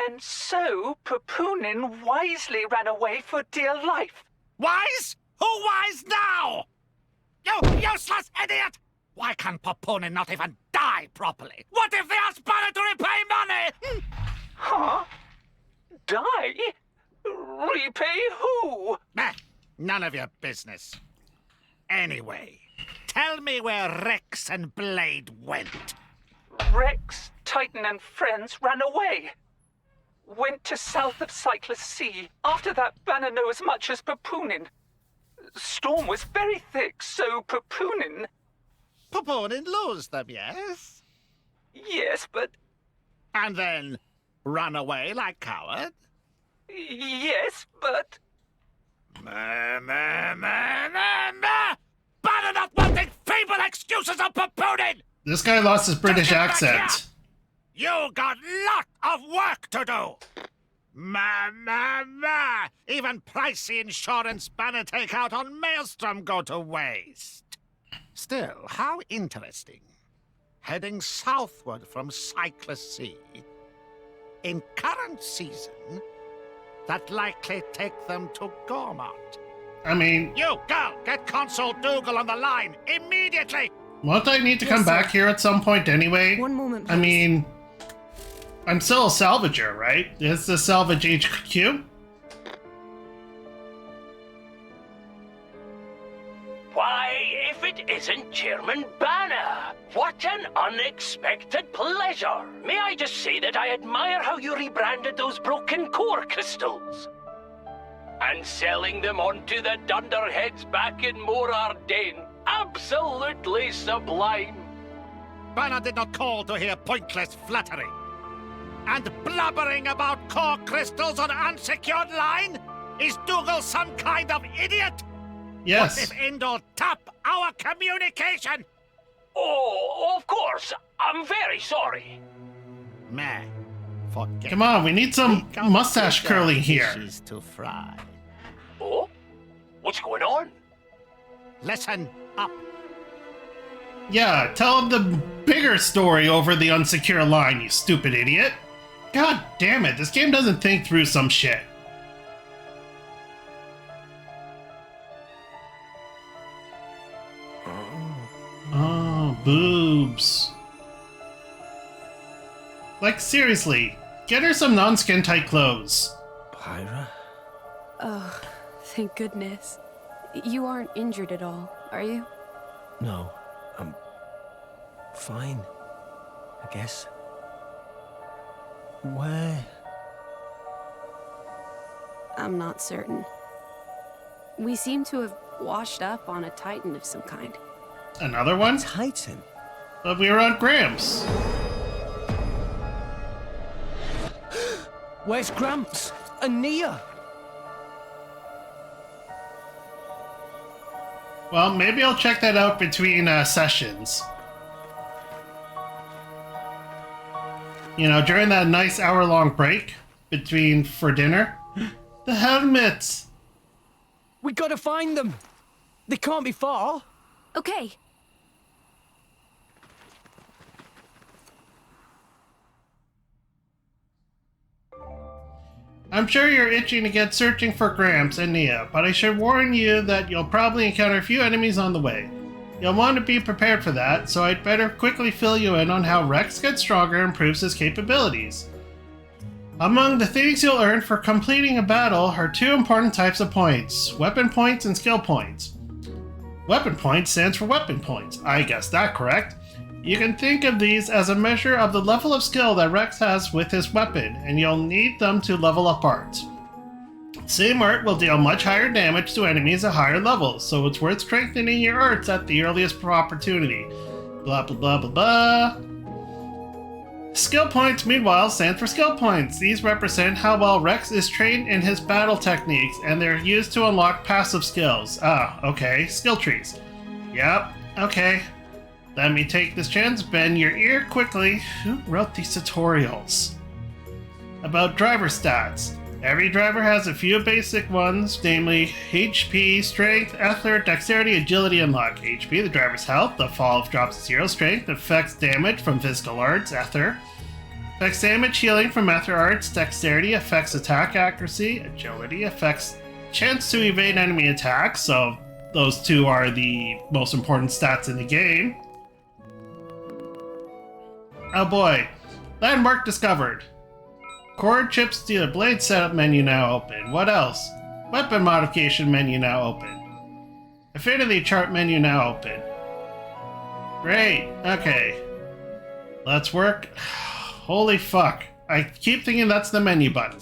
And so Pupunin wisely ran away for dear life. Wise? Who wise now? You useless idiot! Why can Pupunin not even die properly? What if they ask Pyra to repay money? Huh? Die? Repay who? None of your business. Anyway, tell me where Rex and Blade went. Rex, Titan, and friends ran away. Went to south of Cyclus Sea. After that, Banner knew as much as Pupunin. Storm was very thick, so Pupunin... Pupunin lose them, yes? Yes, but... And then run away like coward? Yes, but... Banner not wanting feeble excuses of Pupunin! This guy lost his British accent. You got lot of work to do! Even pricey insurance Banner take out on Maelstrom go to waste. Still, how interesting. Heading southward from Cyclus Sea. In current season, that likely take them to Gormont. I mean... You, girl, get Consul Dougal on the line, immediately! Won't I need to come back here at some point anyway? One moment, please. I mean... I'm still a salvager, right? Is the salvage HQ? Why, if it isn't Chairman Banner! What an unexpected pleasure! May I just say that I admire how you rebranded those broken core crystals? And selling them on to the dunderheads back in Morardain. Absolutely sublime! Banner did not call to hear pointless flattery. And blabbering about core crystals on unsecured line? Is Dougal some kind of idiot? Yes. What if Indor tap our communication? Oh, of course. I'm very sorry. Man, forget. Come on, we need some mustache curling here. Fishes to fry. Oh? What's going on? Listen up. Yeah, tell him the bigger story over the unsecure line, you stupid idiot. God damn it, this game doesn't think through some shit. Oh, boobs. Like, seriously, get her some non-skin tight clothes. Pyra? Oh, thank goodness. You aren't injured at all, are you? No, I'm fine, I guess. Where? I'm not certain. We seem to have washed up on a Titan of some kind. Another one? Titan? But we were on Gramps. Where's Gramps? And Nia? Well, maybe I'll check that out between sessions. You know, during that nice hour-long break between for dinner. The helmets! We gotta find them! They can't be far! Okay. I'm sure you're itching to get searching for Gramps and Nia, but I should warn you that you'll probably encounter a few enemies on the way. You'll want to be prepared for that, so I'd better quickly fill you in on how Rex gets stronger and improves his capabilities. Among the things you'll earn for completing a battle are two important types of points: weapon points and skill points. Weapon points stands for weapon points. I guessed that correct. You can think of these as a measure of the level of skill that Rex has with his weapon, and you'll need them to level up art. Same art will deal much higher damage to enemies at higher levels, so it's worth strengthening your arts at the earliest opportunity. Blah blah blah blah blah. Skill points, meanwhile, stand for skill points. These represent how well Rex is trained in his battle techniques, and they're used to unlock passive skills. Ah, okay, skill trees. Yep, okay. Let me take this chance, bend your ear quickly. Who wrote these tutorials? About driver stats. Every driver has a few basic ones, namely HP, Strength, Ether, Dexterity, Agility, and Luck. HP, the driver's health. The fall drops to 0. Strength affects damage from physical arts, Ether. Affects damage, healing from Ether Arts, dexterity affects attack accuracy, agility affects chance to evade enemy attacks, so those two are the most important stats in the game. Oh boy. Landmark discovered. Core chips dealer blade setup menu now open. What else? Weapon modification menu now open. Affinity chart menu now open. Great. Okay. Let's work. Holy fuck. I keep thinking that's the menu button.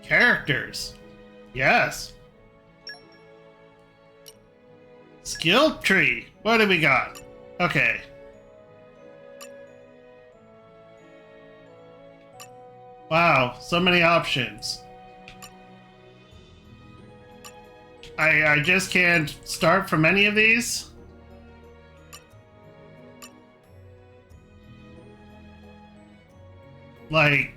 Characters. Yes. Skill tree. What do we got? Okay. Wow, so many options. I just can't start from any of these? Like,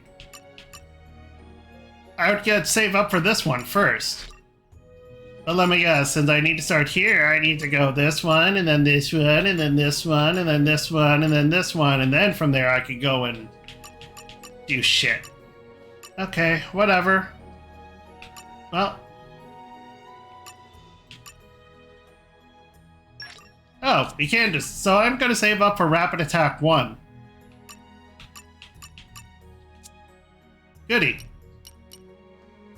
I would get save up for this one first. But let me guess, since I need to start here, I need to go this one, and then this one, and then this one, and then this one, and then this one, and then from there I could go and do shit. Okay, whatever. Well. Oh, you can just... So I'm gonna save up for Rapid Attack 1. Goody.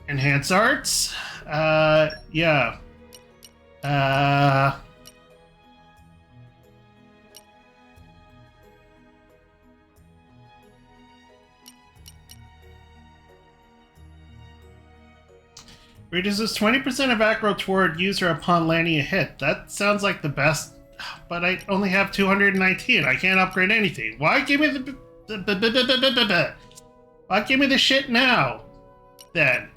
Enhance Arts? Yeah. Reduces 20% of aggro toward user upon landing a hit. That sounds like the best, but I only have 219. I can't upgrade anything. Why give me why give me the shit now? Then.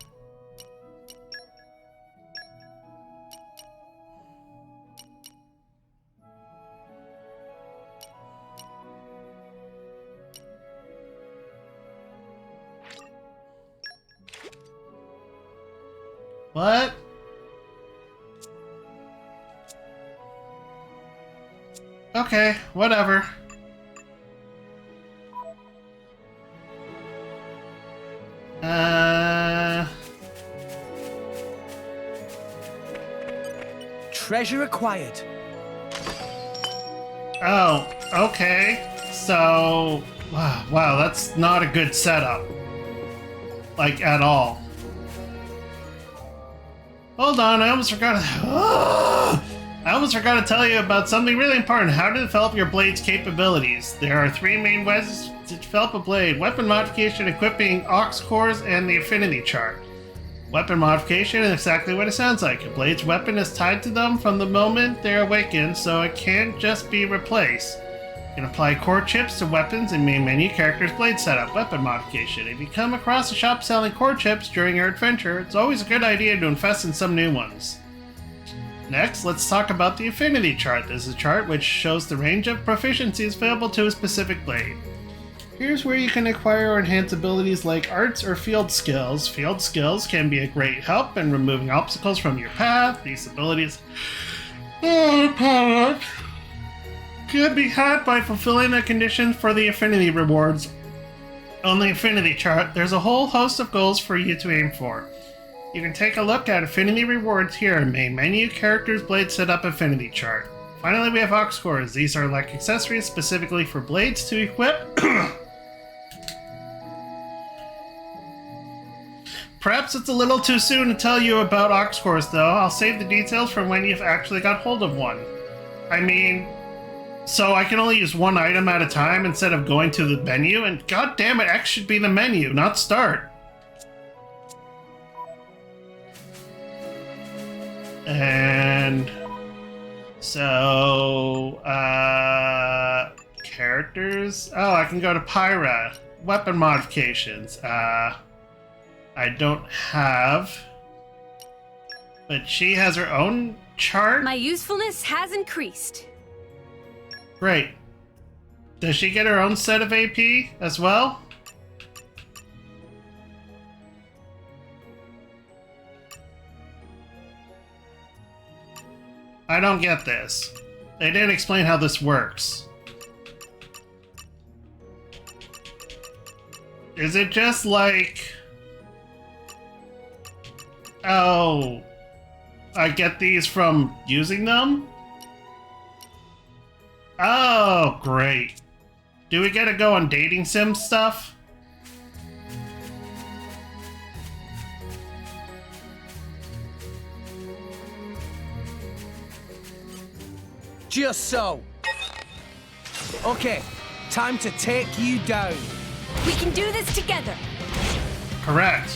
What? Okay, whatever. Treasure acquired. Oh, okay. So, wow, that's not a good setup. Like, at all. Hold on, I almost forgot to tell you about something really important. How to develop your blade's capabilities. There are three main ways to develop a blade: weapon modification, equipping Aux Cores, and the Affinity Chart. Weapon modification is exactly what it sounds like. A blade's weapon is tied to them from the moment they're awakened, so it can't just be replaced. You can apply core chips to weapons in main menu character's blade setup. Weapon modification. If you come across a shop selling core chips during your adventure, it's always a good idea to invest in some new ones. Next, let's talk about the Affinity Chart. This is a chart which shows the range of proficiencies available to a specific blade. Here's where you can acquire or enhance abilities like arts or field skills. Field skills can be a great help in removing obstacles from your path. These abilities could be had by fulfilling the conditions for the affinity rewards. On the Affinity Chart, there's a whole host of goals for you to aim for. You can take a look at affinity rewards here in main menu, characters, blade setup, Affinity Chart. Finally, we have Aux Cores. These are like accessories specifically for blades to equip. Perhaps it's a little too soon to tell you about Aux Cores, though. I'll save the details for when you've actually got hold of one. I mean, so I can only use one item at a time instead of going to the menu, and god damn it, X should be the menu, not start. And so, characters. Oh, I can go to Pyra. Weapon modifications. I don't have, but she has her own chart. My usefulness has increased. Great. Does she get her own set of AP as well? I don't get this. They didn't explain how this works. Is it just like... Oh... I get these from using them? Oh, great. Do we get to go on dating sim stuff? Just so. Okay, time to take you down. We can do this together. Correct.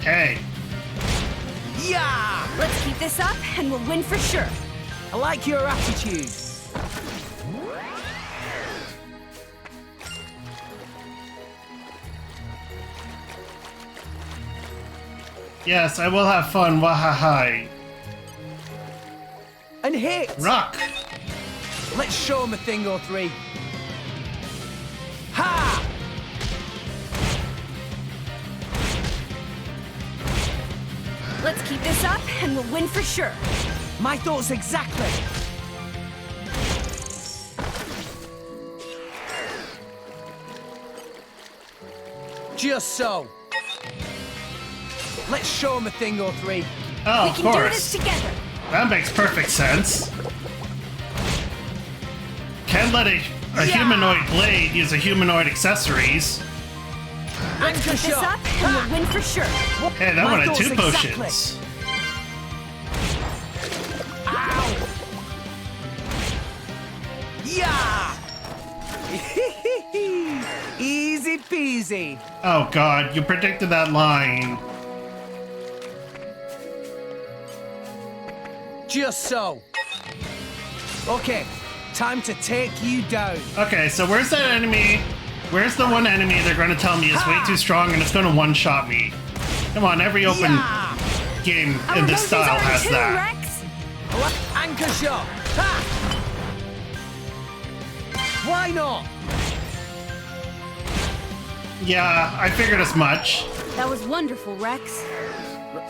Hey. Yeah! Let's keep this up and we'll win for sure. I like your attitude. Yes, I will have fun. Wahahai. And hit! Rock. Let's show him a thing or three. Ha! Let's keep this up and we'll win for sure. My thoughts exactly. Just so. Let's show him a thing or three. Oh, We of can do course. this together. That makes perfect sense. Can't let a humanoid blade use a humanoid accessories. Let's keep this up and we'll win for sure. Hey, that My one had thoughts 2 exactly. potions. Ow! Yeah! Easy peasy. Oh god, you predicted that line. Just so. Okay, time to take you down. Okay, so where's that enemy? Where's the one enemy they're going to tell me is way too strong and it's going to one-shot me? Come on, every open Yeah! game Our in this motions style are in has tune, that. Rex. Anchor shot. Ha! Why not? Yeah, I figured as much. That was wonderful, Rex.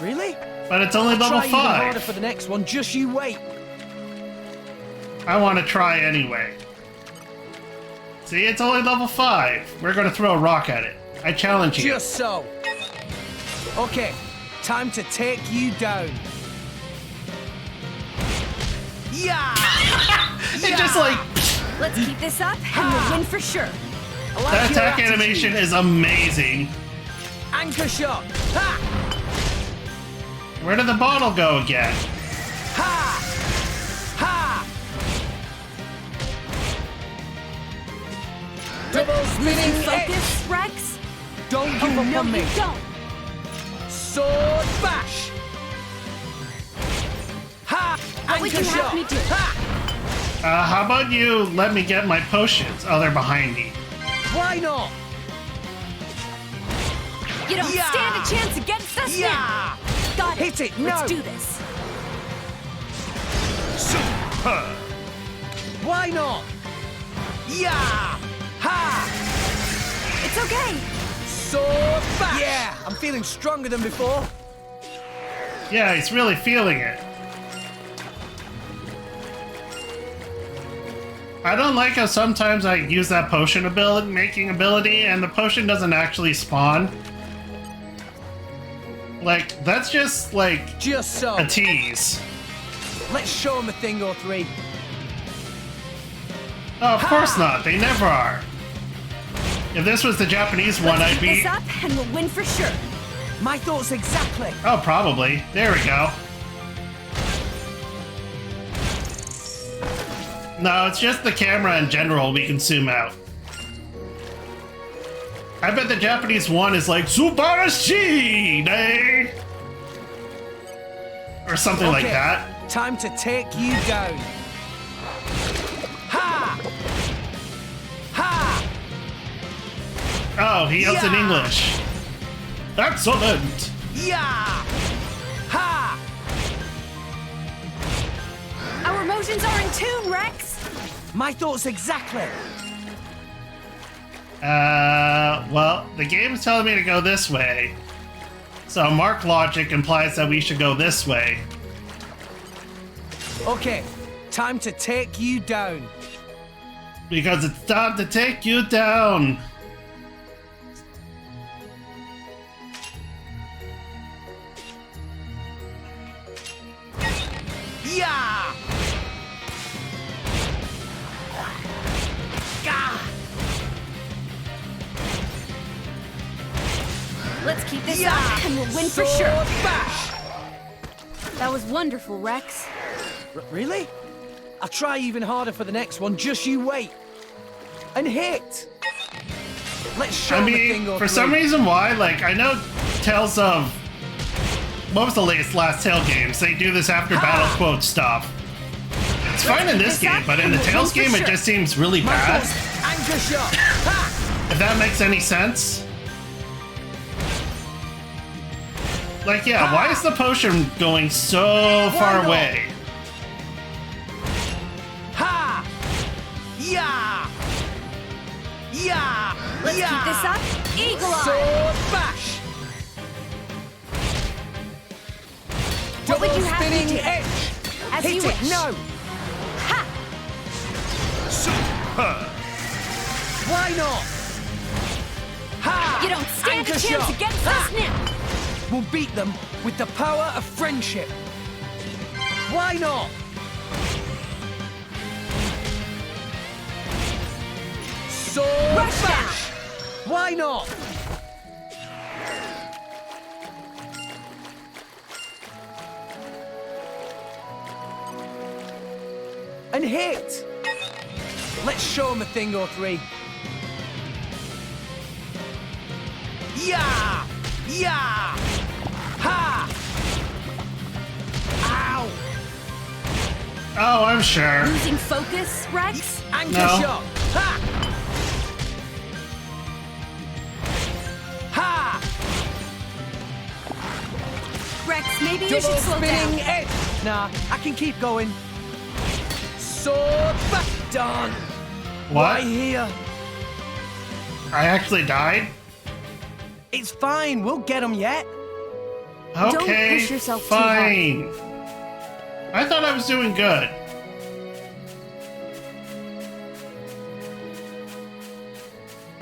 Really? But it's only level Try even harder 5. for the next one. Just you wait. I want to try anyway. See, it's only level 5. We're going to throw a rock at it. I challenge you. Just so. Okay, time to take you down. Yeah! It just like... Let's keep this up and we'll win for sure. I like That your attack attitude. animation is amazing. Anchor shot. Ha! Where did the bottle go again? Ha! Ha! Double Losing spinning focus, X. Rex? Don't give Oh, up no, on me. you don't. Sword bash. Ha! What would Anchor you have shot. me do? Ha! How about you let me get my potions? Oh, they're behind me. Why not? You don't Yeah. stand a chance against us Yeah! now. Got Hit it, Let's no. do this. Super. Why not? Yeah! Ha! It's okay. Sword bash. Yeah, I'm feeling stronger than before. Yeah, he's really feeling it. I don't like how sometimes I use that potion making ability and the potion doesn't actually spawn. Like, that's just like Just so. a tease. Let's show him a thing or three. Oh, of course not. They never are. If this was the Japanese one, Let's I'd keep be... this up and we'll win for sure. My thoughts exactly. Oh, probably. There we go. No, it's just the camera in general we can zoom out. I bet the Japanese one is like Subarashi, eh? Or something like Okay, that. Time to take you down. Ha! Ha! Oh, he yells in Yeah. English. Excellent. Yeah! Ha! Our emotions are in tune, Rex. My thoughts exactly. Well, the game's telling me to go this way. So Mark logic implies that we should go this way. Okay, time to take you down. Because it's time to take you down. Yeah! Gah! Let's keep this Yeah! up and we'll win for Sword sure. Bash! That was wonderful, Rex. Really? I'll try even harder for the next one. Just you wait. And hit! Let's show I the thing mean, or for some three. reason why, like, I know Tales of... What was the last Tale games? They do this after battle quote stuff. It's fine in this game, but in the Tales game it just seems really bad. Anchor shot! Ha! If that makes any sense. Like, yeah, why is the potion going so far not? away? Ha! Yeah! Yeah! Let's yeah! keep this up. Eagle Eye. Sword bash! What would Double you have me spinning do? edge! As Hit you it wish. now! Ha! Superb. Why not? Ha! You don't stand Anchor a chance shot. against Ha! us now. We'll beat them with the power of friendship. Why not? Sword Rush bash! Why not? And hit! Let's show them a thing or three. Yeah! Yeah! Ha! Ow! Oh, I'm sure. Losing focus, Rex? Anchor No. shot! Ha! Ha! Rex, maybe you Double should slow spinning down. edge! Nah, I can keep going. Sword back! Done! Why What? here? I actually died? It's fine, we'll get them yet. Okay, push yourself too hard. fine. I thought I was doing good.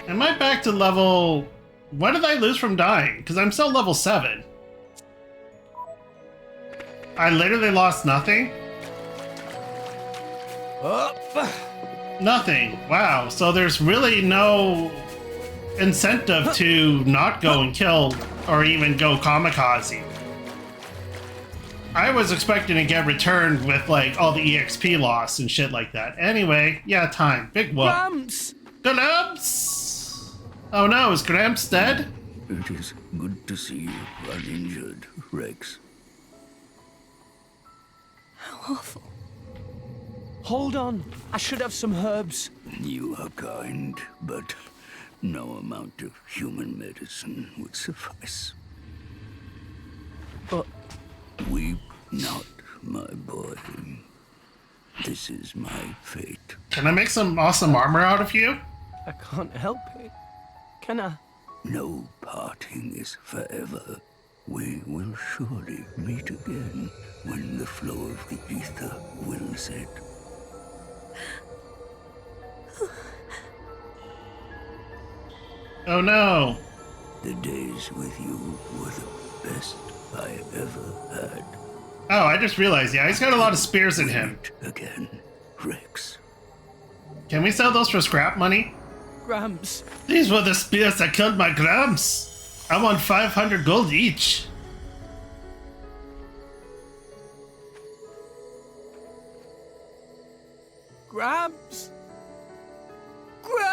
Am I back to level... What did I lose from dying? Because I'm still level 7. I literally lost nothing? Up! Nothing. Wow, so there's really no incentive to not go and kill or even go kamikaze. I was expecting to get returned with like all the EXP loss and shit like that. Anyway, yeah, time. Big whoop. Gramps! Gramps! Oh no, is Gramps dead? It is good to see you uninjured, Rex. How awful. Hold on, I should have some herbs. You are kind, but no amount of human medicine would suffice. But Weep not, my boy. This is my fate. Can I make some awesome armor out of you? I can't help it. Can I? No parting is forever. We will surely meet again when the flow of the ether wills it. Oh no. The days with you were the best I ever had. Oh, I just realized, yeah, he's got a lot of spears in him. Meet again, Rex. Can we sell those for scrap money? Gramps, These were the spears that killed my Gramps. I want 500 gold each. Gramps! Gramps!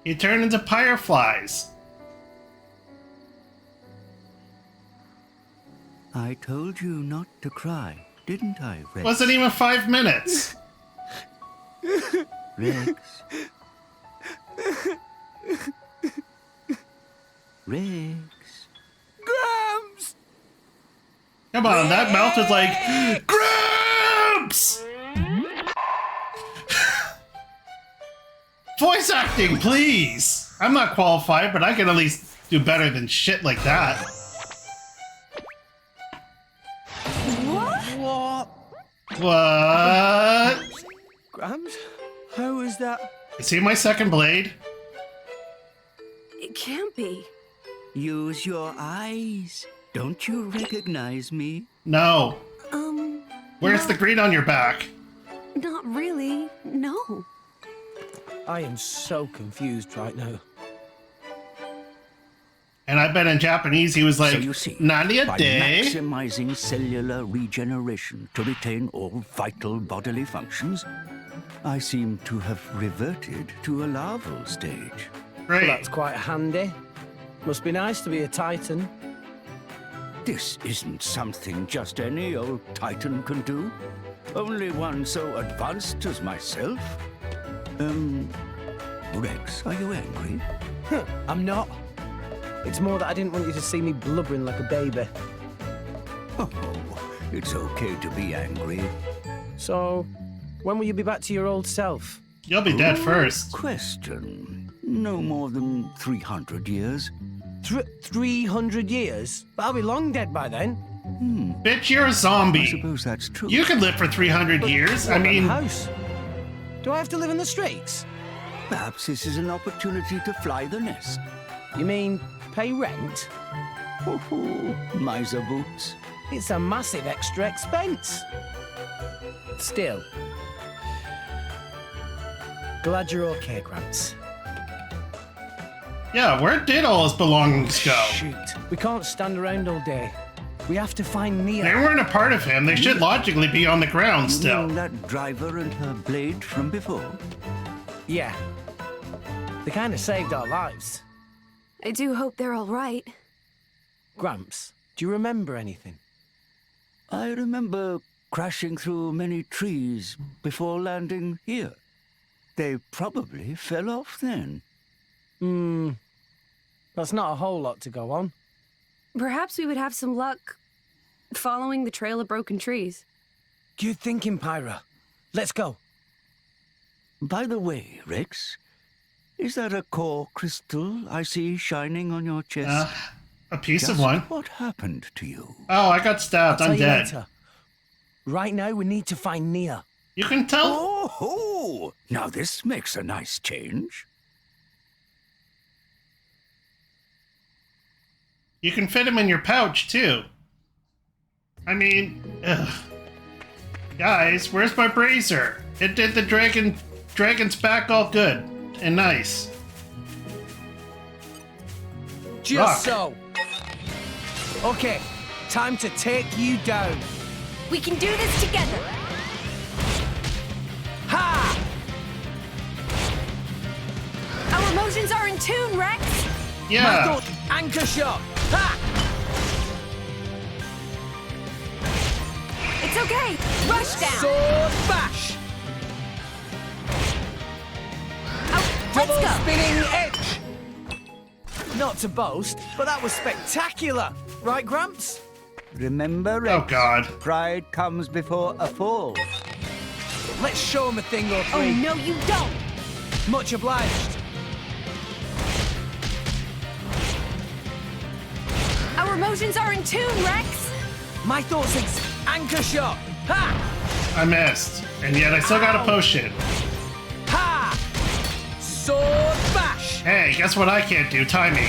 He turned into fireflies. I told you not to cry, didn't I, Rex? Wasn't even 5 minutes. Rex? Rex? Gramps! Come on, that mouth is like, Gramps! Voice acting, please! I'm not qualified, but I can at least do better than shit like that. What? What? Gramps? How is that? See my second blade? It can't be. Use your eyes. Don't you recognize me? No. Where's the green on your back? Not really. No. I am so confused right now. And I bet in Japanese he was like, So you see, Nani a by day? maximizing cellular regeneration to retain all vital bodily functions, I seem to have reverted to a larval stage. Great. Well, that's quite handy. Must be nice to be a Titan. This isn't something just any old Titan can do. Only one so advanced as myself. Rex, are you angry? I'm not. It's more that I didn't want you to see me blubbering like a baby. Oh, it's okay to be angry. So, when will you be back to your old self? You'll be dead first. Question. No more than 300 years. 300 years? But I'll be long dead by then. Bitch, you're a I zombie. suppose that's true. You could live for 300 years. I What about mean, the house? Do I have to live in the streets? Perhaps this is an opportunity to fly the nest. You mean pay rent? Oh, miser boots. It's a massive extra expense. Still. Glad you're okay, Gramps. yeah, where did all his belongings go? Shoot. We can't stand around all day. We have to find They Nia. weren't a part of him. They should logically be on the ground You still. mean that driver and her blade from before? Yeah. They kind of saved our lives. I do hope they're all right. Gramps, do you remember anything? I remember crashing through many trees before landing here. They probably fell off then. That's not a whole lot to go on. Perhaps we would have some luck following the trail of broken trees. Good thinking, Pyra. Let's go. By the way, Rex, is that a core crystal I see shining on your chest? A piece of Just one. what happened to you? Oh, I got stabbed. I'll I'm tell you dead. later. Right now, we need to find Nia. You can tell. Oh, now this makes a nice change. You can fit him in your pouch, too. I mean, ugh. Guys, where's my brazier? It did the dragon's back all good and nice. Just Rock. so. Okay, time to take you down. We can do this together. Ha! Our emotions are in tune, Rex. My Yeah. thought, anchor shot. Ha! It's okay. Rush down. Sword bash. Oh, Double let's go. spinning edge. Not to boast, but that was spectacular. Right, Gramps? Remember, Rex, Oh, God. pride comes before a fall. Let's show him a thing or Oh, three. no, you don't. Much obliged. Our emotions are in tune, Rex. My thoughts is anchor shot. Ha! I missed. And yet I still got a potion. Ha! Sword bash. Hey, guess what I can't do? Timing.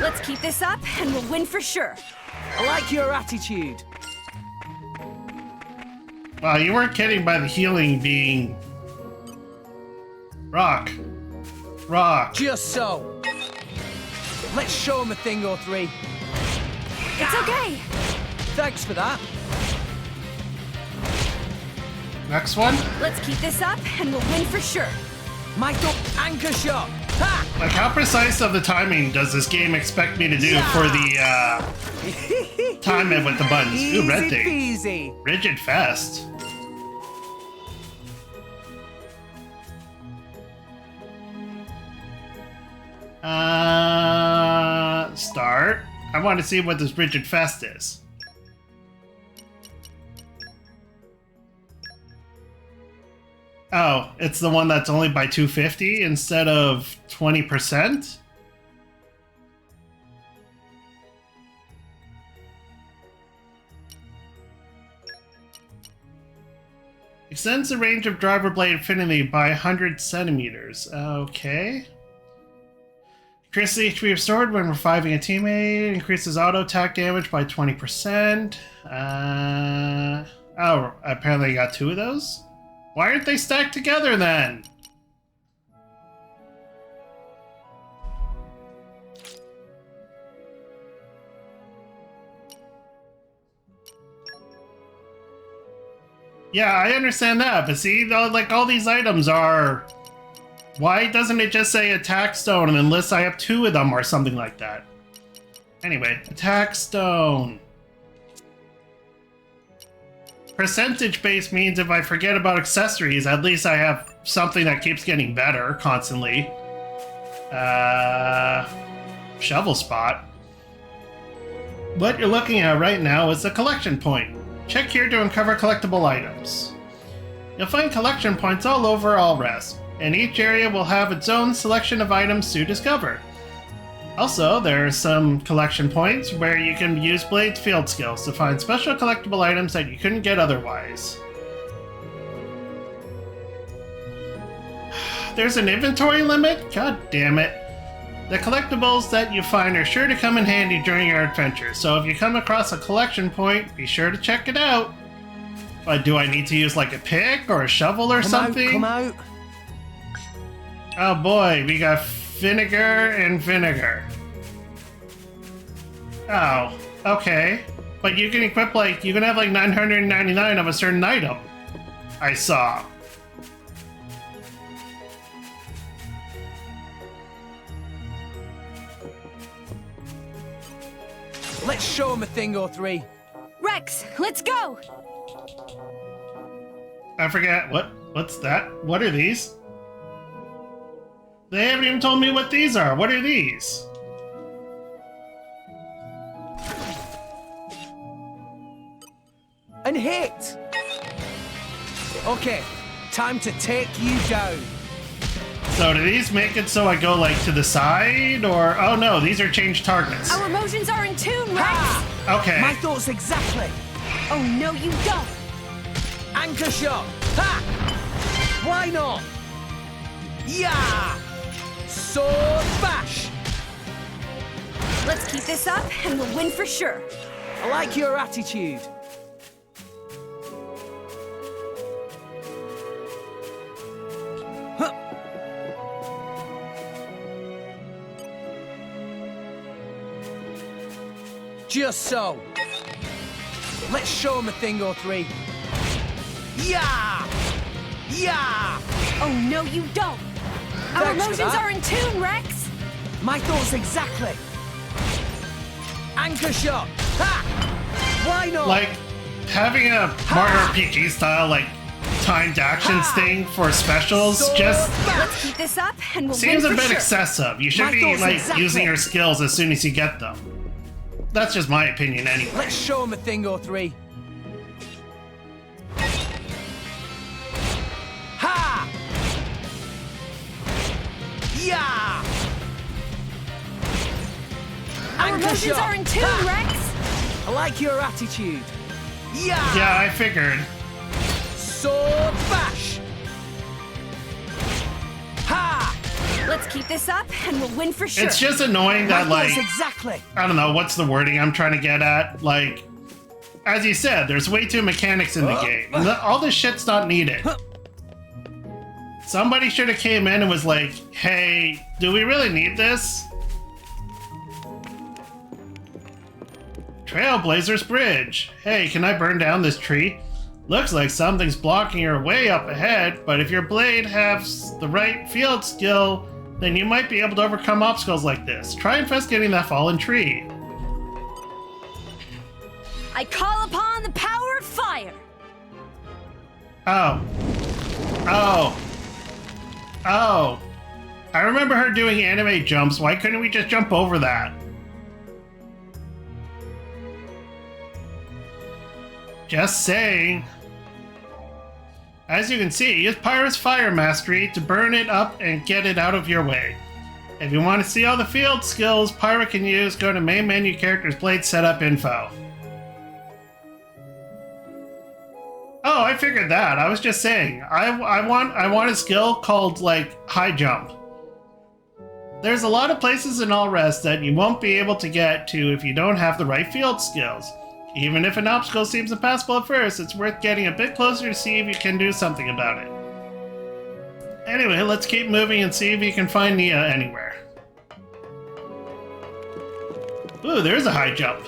Let's keep this up, and we'll win for sure. I like your attitude. Wow, you weren't kidding by the healing being... Rock. Rock. Just so. Let's show him a thing or three. It's okay. Thanks for that. Next one? Let's keep this up, and we'll win for sure. My thought, anchor shot. Ha! Like, how precise of the timing does this game expect me to do for the, time it with the buttons? Ooh, red thing. Easy peasy. Rigid fast. Start. I want to see what this rigid fast is. Oh, it's the one that's only by 250 instead of 20%? Extends the range of driver blade affinity by 100 centimeters. Okay. Increases HP restored when reviving a teammate. Increases auto attack damage by 20%. Oh, apparently I got two of those? Why aren't they stacked together then? Yeah, I understand that, but see, though, like, all these items are... Why doesn't it just say attack stone and then list I have two of them or something like that? Anyway, attack stone. Percentage base means if I forget about accessories, at least I have something that keeps getting better constantly. Shovel spot. What you're looking at right now is the collection point. Check here to uncover collectible items. You'll find collection points all over Allrest, and each area will have its own selection of items to discover. Also, there are some collection points where you can use Blade's field skills to find special collectible items that you couldn't get otherwise. There's an inventory limit? God damn it. The collectibles that you find are sure to come in handy during your adventure, so if you come across a collection point, be sure to check it out. But do I need to use like a pick or a shovel or something? Come out. Oh boy, we got vinegar and vinegar. Oh, okay. But you can equip like, you can have like 999 of a certain item. I saw. Let's show him a thing or three. Rex, let's go! I forget, what's that? What are these? They haven't even told me what these are. What are these? And hit! Okay, time to take you down. So do these make it so I go like to the side, or oh no, these are changed targets. Our motions are in tune, Rex! Ha! Okay. My thoughts exactly. Oh no, you don't! Anchor shot! Ha! Why not? Yeah! Sword bash! Let's keep this up and we'll win for sure. I like your attitude. Huh. Just so. Let's show him a thing or three. Yeah! Yeah! Oh no, you don't! Our Thanks for motions that. are in tune, Rex! My thoughts exactly. Anchor shot. Ha! Why not? Like having a Mario RPG style like timed actions thing for specials Sword just bash! Let's keep this up and we'll seems win a for bit sure. excessive. You should My be thoughts like exactly. using your skills as soon as you get them. That's just my opinion anyway. Let's show him a thing or three. Ha! Yeah! Our Anchor motions shot. are in tune, Ha! Rex! I like your attitude. Yeah! Yeah, I figured. Sword bash! Ha! Let's keep this up and we'll win for sure. It's just annoying that My like thoughts exactly. I don't know what's the wording I'm trying to get at. Like, as you said, there's way too mechanics in the game. All this shit's not needed. Somebody should have came in and was like, "Hey, do we really need this?" Trailblazer's Bridge. Hey, can I burn down this tree? Looks like something's blocking your way up ahead, but if your blade has the right field skill, then you might be able to overcome obstacles like this. Try investigating that fallen tree. I call upon the power of fire! Oh. Oh. Oh. I remember her doing anime jumps. Why couldn't we just jump over that? Just saying. As you can see, use Pyra's Fire Mastery to burn it up and get it out of your way. If you want to see all the field skills Pyra can use, go to main menu characters blade setup info. Oh, No, I figured that. I was just saying. I want a skill called, like, high jump. There's a lot of places in All Rest that you won't be able to get to if you don't have the right field skills. Even if an obstacle seems impassable at first, it's worth getting a bit closer to see if you can do something about it. Anyway, let's keep moving and see if you can find Nia anywhere. Ooh, there's a high jump.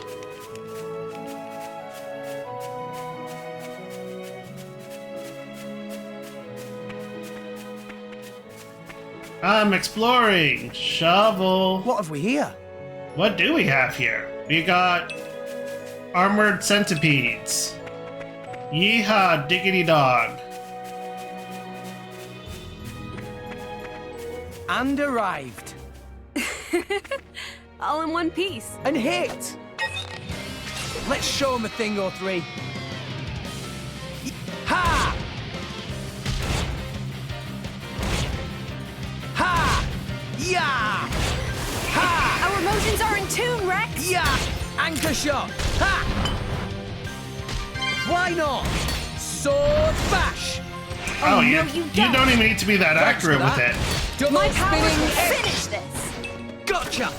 I'm exploring. Shovel. What have we here? What do we have here? We got armored centipedes. Yeehaw, diggity dog. And arrived. All in one piece. And hit. Let's show him a thing or three. Ha! Ha! Yeah! Ha! Our emotions are in tune, Rex! Yeah! Anchor shot! Ha! Why not? Sword bash! Oh, no, you don't even need to be that Thanks accurate for with that. it. Double My powers spinning will hit. finish this! Gotcha!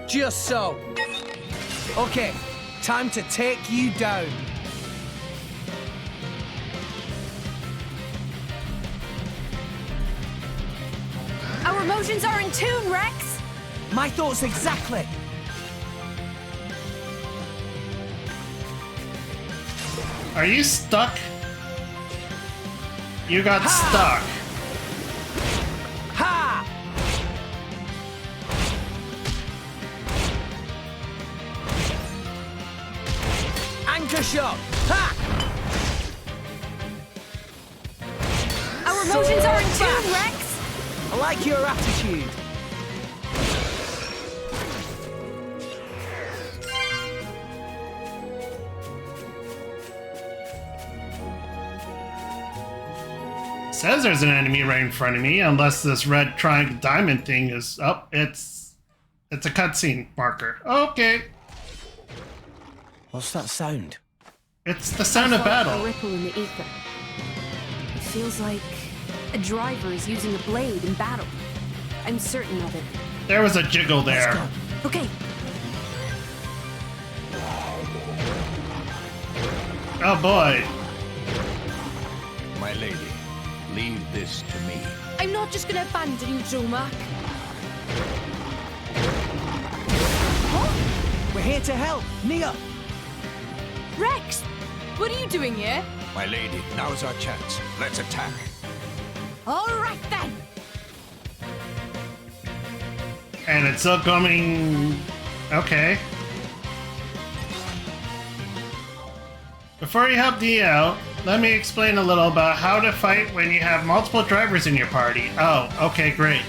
Just so. Okay, time to take you down. Our emotions are in tune, Rex! My thoughts exactly. Are you stuck? You got stuck. Ha! Anchor shot! Ha! Our emotions are in Sword tune, bash. Rex! I like your attitude. Says there's an enemy right in front of me, unless this red triangle diamond thing is up. It's a cutscene marker. Okay. What's that sound? It's the sound of A battle. ripple in the ether. It feels like a driver is using a blade in battle. I'm certain of it. There was a jiggle Let's there. go. Okay, Oh boy. My lady, leave this to me. I'm not just gonna abandon you, Droma. We're here to help. Nia! Rex! What are you doing here? My lady, now's our chance. Let's attack. All right then! And it's still coming. Okay. Before you help Dee out, let me explain a little about how to fight when you have multiple drivers in your party. Oh, okay, great.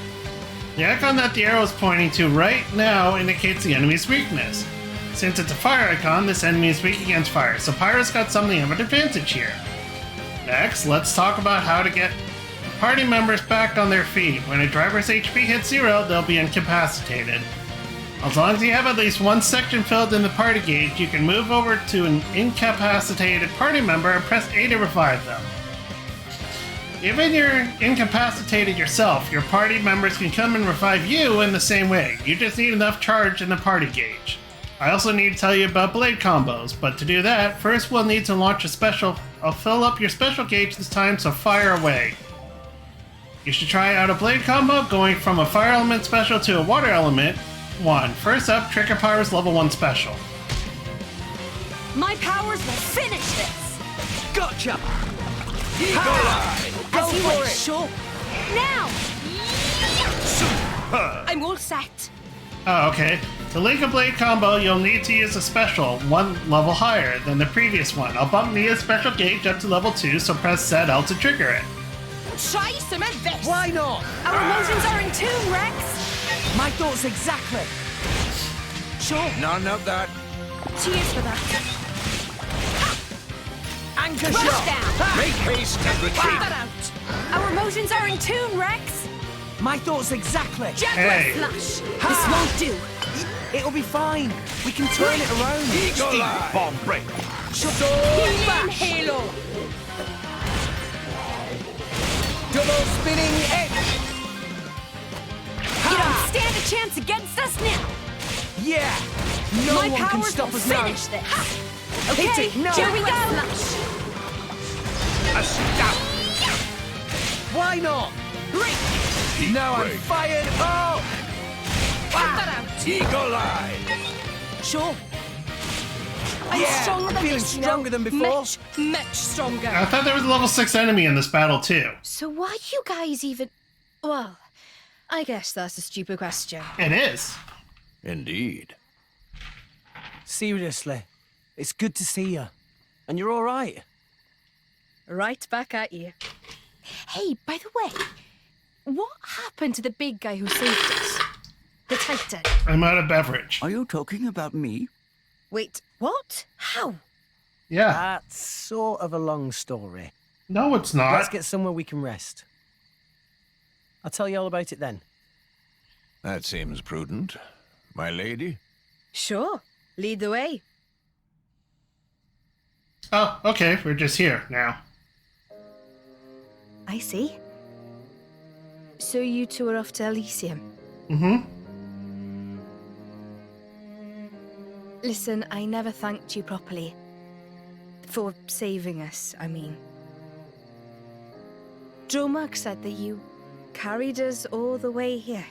The icon that the arrow is pointing to right now indicates the enemy's weakness. Since it's a fire icon, this enemy is weak against fire, so Pyra's got something of an advantage here. Next, let's talk about how to get party members back on their feet. When a driver's HP hits 0, they'll be incapacitated. As long as you have at least one section filled in the party gauge, you can move over to an incapacitated party member and press A to revive them. Even if you're incapacitated yourself, your party members can come and revive you in the same way. You just need enough charge in the party gauge. I also need to tell you about blade combos, but to do that, first we'll need to launch a special. I'll fill up your special gauge this time, so fire away. You should try out a blade combo going from a fire element special to a water element 1. First up, Trigger Pyra's level 1 special. My powers will finish this! Gotcha! As you for wish, it. sure. Now! I'm all set. Oh, okay. To link a blade combo, you'll need to use a special, 1 level higher than the previous one. I'll bump Nia's special gauge up to level 2, so press ZL to trigger it. Try some of this! Why not? Our emotions are in tune, Rex! My thoughts exactly. Sure. None of that. Cheers for that. Anchor Rush shot! down. Ha! Make haste and Keep retreat. that out! Our emotions are in tune, Rex! My thoughts exactly. Jaguar Hey. Flush! Ha! This won't do! It'll be fine. We can turn it around. Eagle Eye! Bomb break. Halo! Double spinning edge! You don't stand a chance against us now! Yeah! No My one can powers stop will us now. finish this! Hit Okay, it, no. here we go! A stop. Why not? Break! Heat Now I'm break. fired up! Cut that out! Eagle Eye! Sure. I'm Yeah, stronger than feeling this, you know? stronger than before. Much stronger. I thought there was a level 6 enemy in this battle, too. So why you guys even... Well, I guess that's a stupid question. It is. Indeed. Seriously, it's good to see you. And you're all right. Right back at you. Hey, by the way, what happened to the big guy who saved us? The Titan. I'm out of beverage. Are you talking about me? Wait, what? How? Yeah. That's sort of a long story. No, it's Let's not. get somewhere we can rest. I'll tell you all about it then. That seems prudent. My lady? Sure. Lead the way. Oh, okay. We're just here now. I see. So you two are off to Elysium. Mm-hmm. Listen, I never thanked you properly. For saving us, I mean. Dromark said that you carried us all the way here.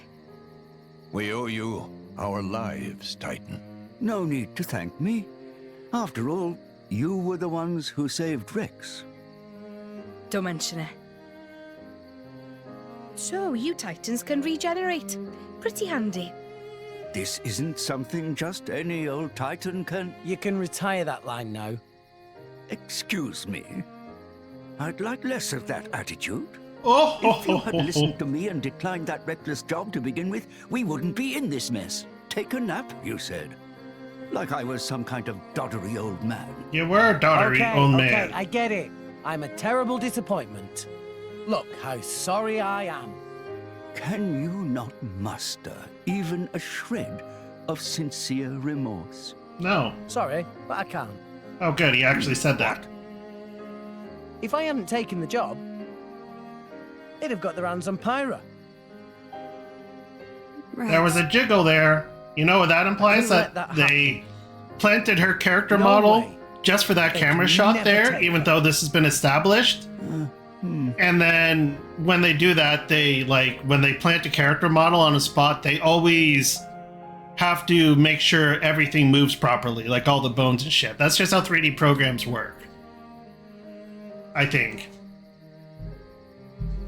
We owe you our lives, Titan. No need to thank me. After all, you were the ones who saved Rex. Don't mention it. So, you Titans can regenerate. Pretty handy. This isn't something just any old Titan can... You can retire that line now. Excuse me. I'd like less of that attitude. Oh, If you had listened to me and declined that reckless job to begin with, we wouldn't be in this mess. Take a nap, you said. Like I was some kind of doddery old man. You were a doddery old man. Okay, I get it. I'm a terrible disappointment. Look how sorry I am. Can you not muster even a shred of sincere remorse? No. Sorry, but I can't. Oh, good. He actually said that. If I hadn't taken the job, they'd have got their hands on Pyra. Right. There was a jiggle there. You know what that implies? Couldn't That let that they planted her character No model way. just for that They camera can shot never there, take even her. though this has been established. And then when they do that, when they plant a character model on a spot, they always have to make sure everything moves properly, like all the bones and shit. That's just how 3D programs work. I think.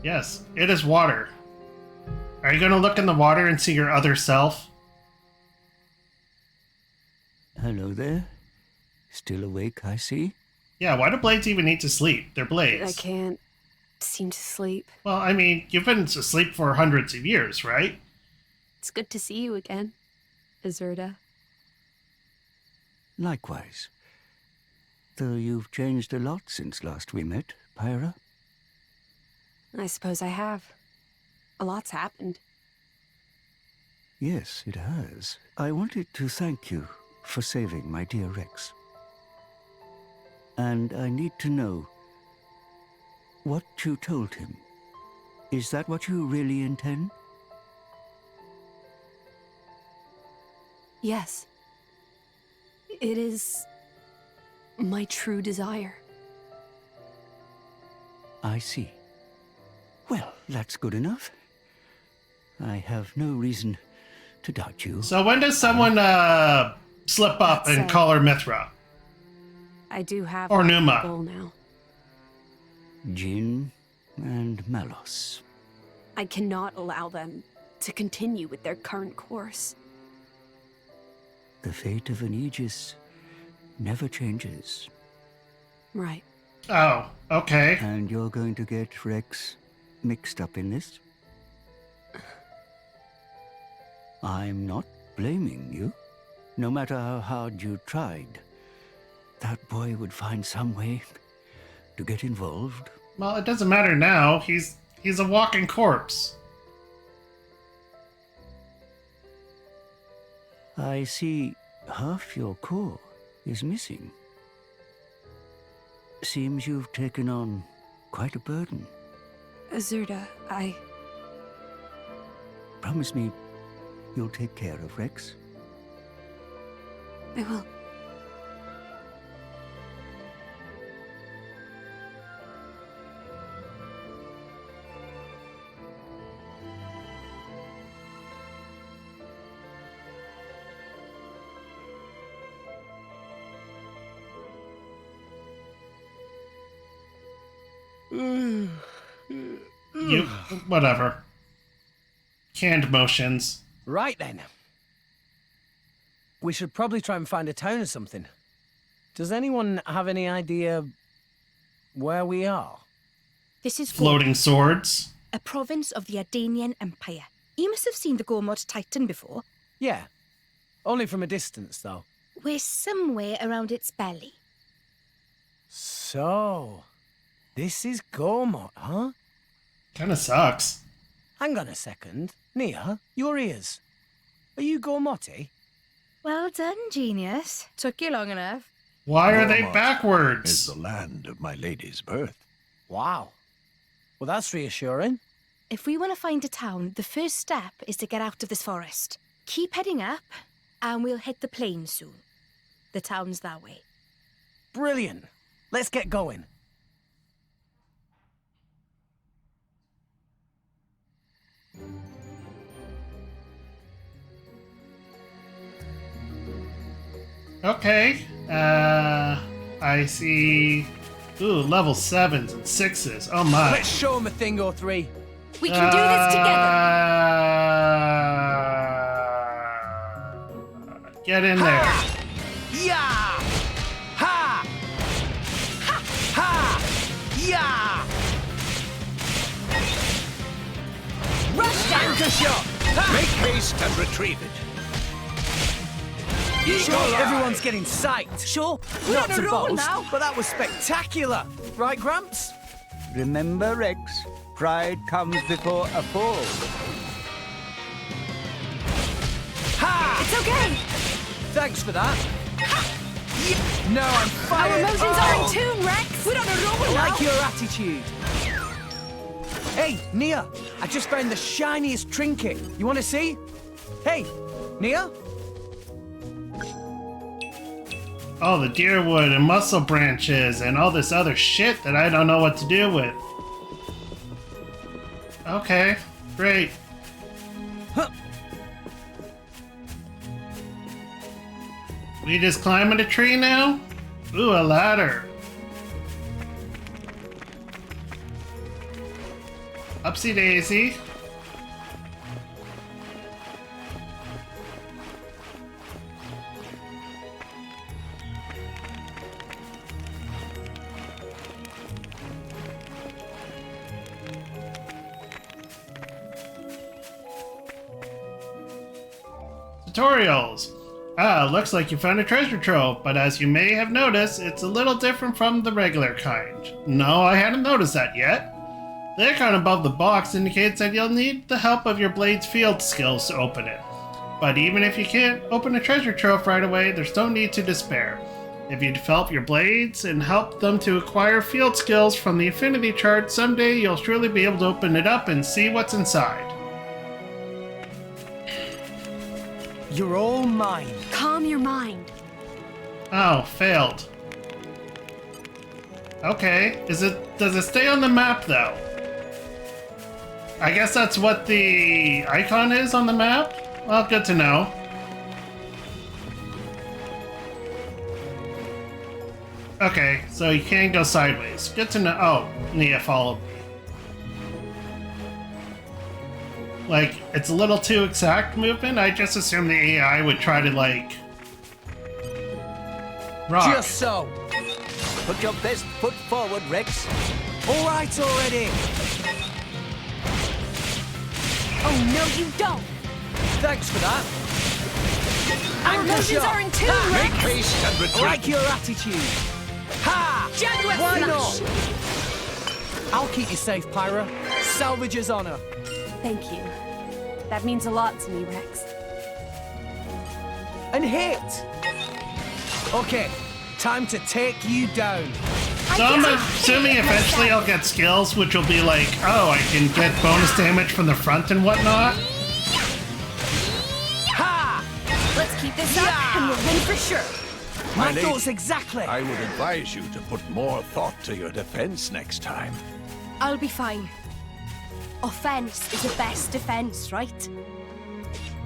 Yes, it is water. Are you gonna look in the water and see your other self? Hello there. Still awake, I see. Yeah, why do blades even need to sleep? They're blades. I can't seem to sleep. Well, I mean, you've been asleep for hundreds of years, right? It's good to see you again, Azurda. Likewise. Though you've changed a lot since last we met, Pyra. I suppose I have. A lot's happened. Yes, it has. I wanted to thank you for saving my dear Rex. And I need to know what you told him. Is that what you really intend? Yes. It is my true desire. I see. Well, that's good enough. I have no reason to doubt you. So when does someone slip up That's and call her Mithra? I do have Or a Numa. goal now. Jin and Malos. I cannot allow them to continue with their current course. The fate of an Aegis never changes. Right. Oh, okay. And you're going to get Rex mixed up in this? I'm not blaming you. No matter how hard you tried, that boy would find some way to get involved. Well, it doesn't matter now. He's a walking corpse. I see half your core is missing. Seems you've taken on quite a burden. Zerda, Promise me you'll take care of Rex. I will. Whatever. Canned motions. Right then. We should probably try and find a town or something. Does anyone have any idea where we are? This is Floating swords. a province of the Adanian Empire. You must have seen the Gormod Titan before. Yeah. Only from a distance, though. We're somewhere around its belly. So, this is Gormot, huh? Kinda sucks. Hang on a second. Nia, your ears. Are you Gormotti? Well done, genius. Took you long enough. Why are they Gormott backwards? is the land of my lady's birth. Wow. Well, that's reassuring. If we want to find a town, the first step is to get out of this forest. Keep heading up, and we'll hit the plain soon. The town's that way. Brilliant. Let's get going. Okay. I see. Ooh, level 7s and 6s. Oh my. Let's show them a thing or three. We can do this together. Get in there. Yeah! Ha! Ha! Ha! Yeah! Rush down to shot! Make haste and retrieve it. Sure, everyone's getting psyched. Sure. We're Not on to a roll boast, now. but that was spectacular. Right, Gramps? Remember, Rex, pride comes before a fall. Ha! It's okay. Thanks for that. Yeah. No, I'm fired. Our emotions are in tune, Rex. We're on a roll I now. like your attitude. Hey, Nia, I just found the shiniest trinket. You want to see? Hey, Nia? Oh, the deerwood and muscle branches and all this other shit that I don't know what to do with. Okay, great. Huh. We just climbing a tree now? Ooh, a ladder. Upsy daisy. Tutorials. Looks like you found a treasure trove, but as you may have noticed, it's a little different from the regular kind. No, I hadn't noticed that yet. The icon above the box indicates that you'll need the help of your blade's field skills to open it. But even if you can't open a treasure trove right away, there's no need to despair. If you develop your blades and help them to acquire field skills from the Affinity Chart, someday you'll surely be able to open it up and see what's inside. You're all mine. Calm your mind. Oh, failed. Okay, does it stay on the map though? I guess that's what the icon is on the map? Well, good to know. Okay, so you can't go sideways. Good to know. Oh, Nia followed me. Like, it's a little too exact movement. I just assumed the AI would try to, like, rock. Just so. Put your best foot forward, Rex. All right already. Oh, no, you don't. Thanks for that. Our Anchor emotions shot. are in tune, Ha! Make Rex. haste and I retrieve like your attitude. Ha! Jaguar Why flush. not? I'll keep you safe, Pyra. Salvage's honor. Thank you. That means a lot to me, Rex. And hit! Okay, time to take you down. So I'm assuming eventually I'll get skills, which will be like, oh, I can get bonus damage from the front and whatnot. Ha! Let's keep this up and we'll win for sure. My lady, thoughts exactly. I would advise you to put more thought to your defense next time. I'll be fine. Offense is the best defense, right?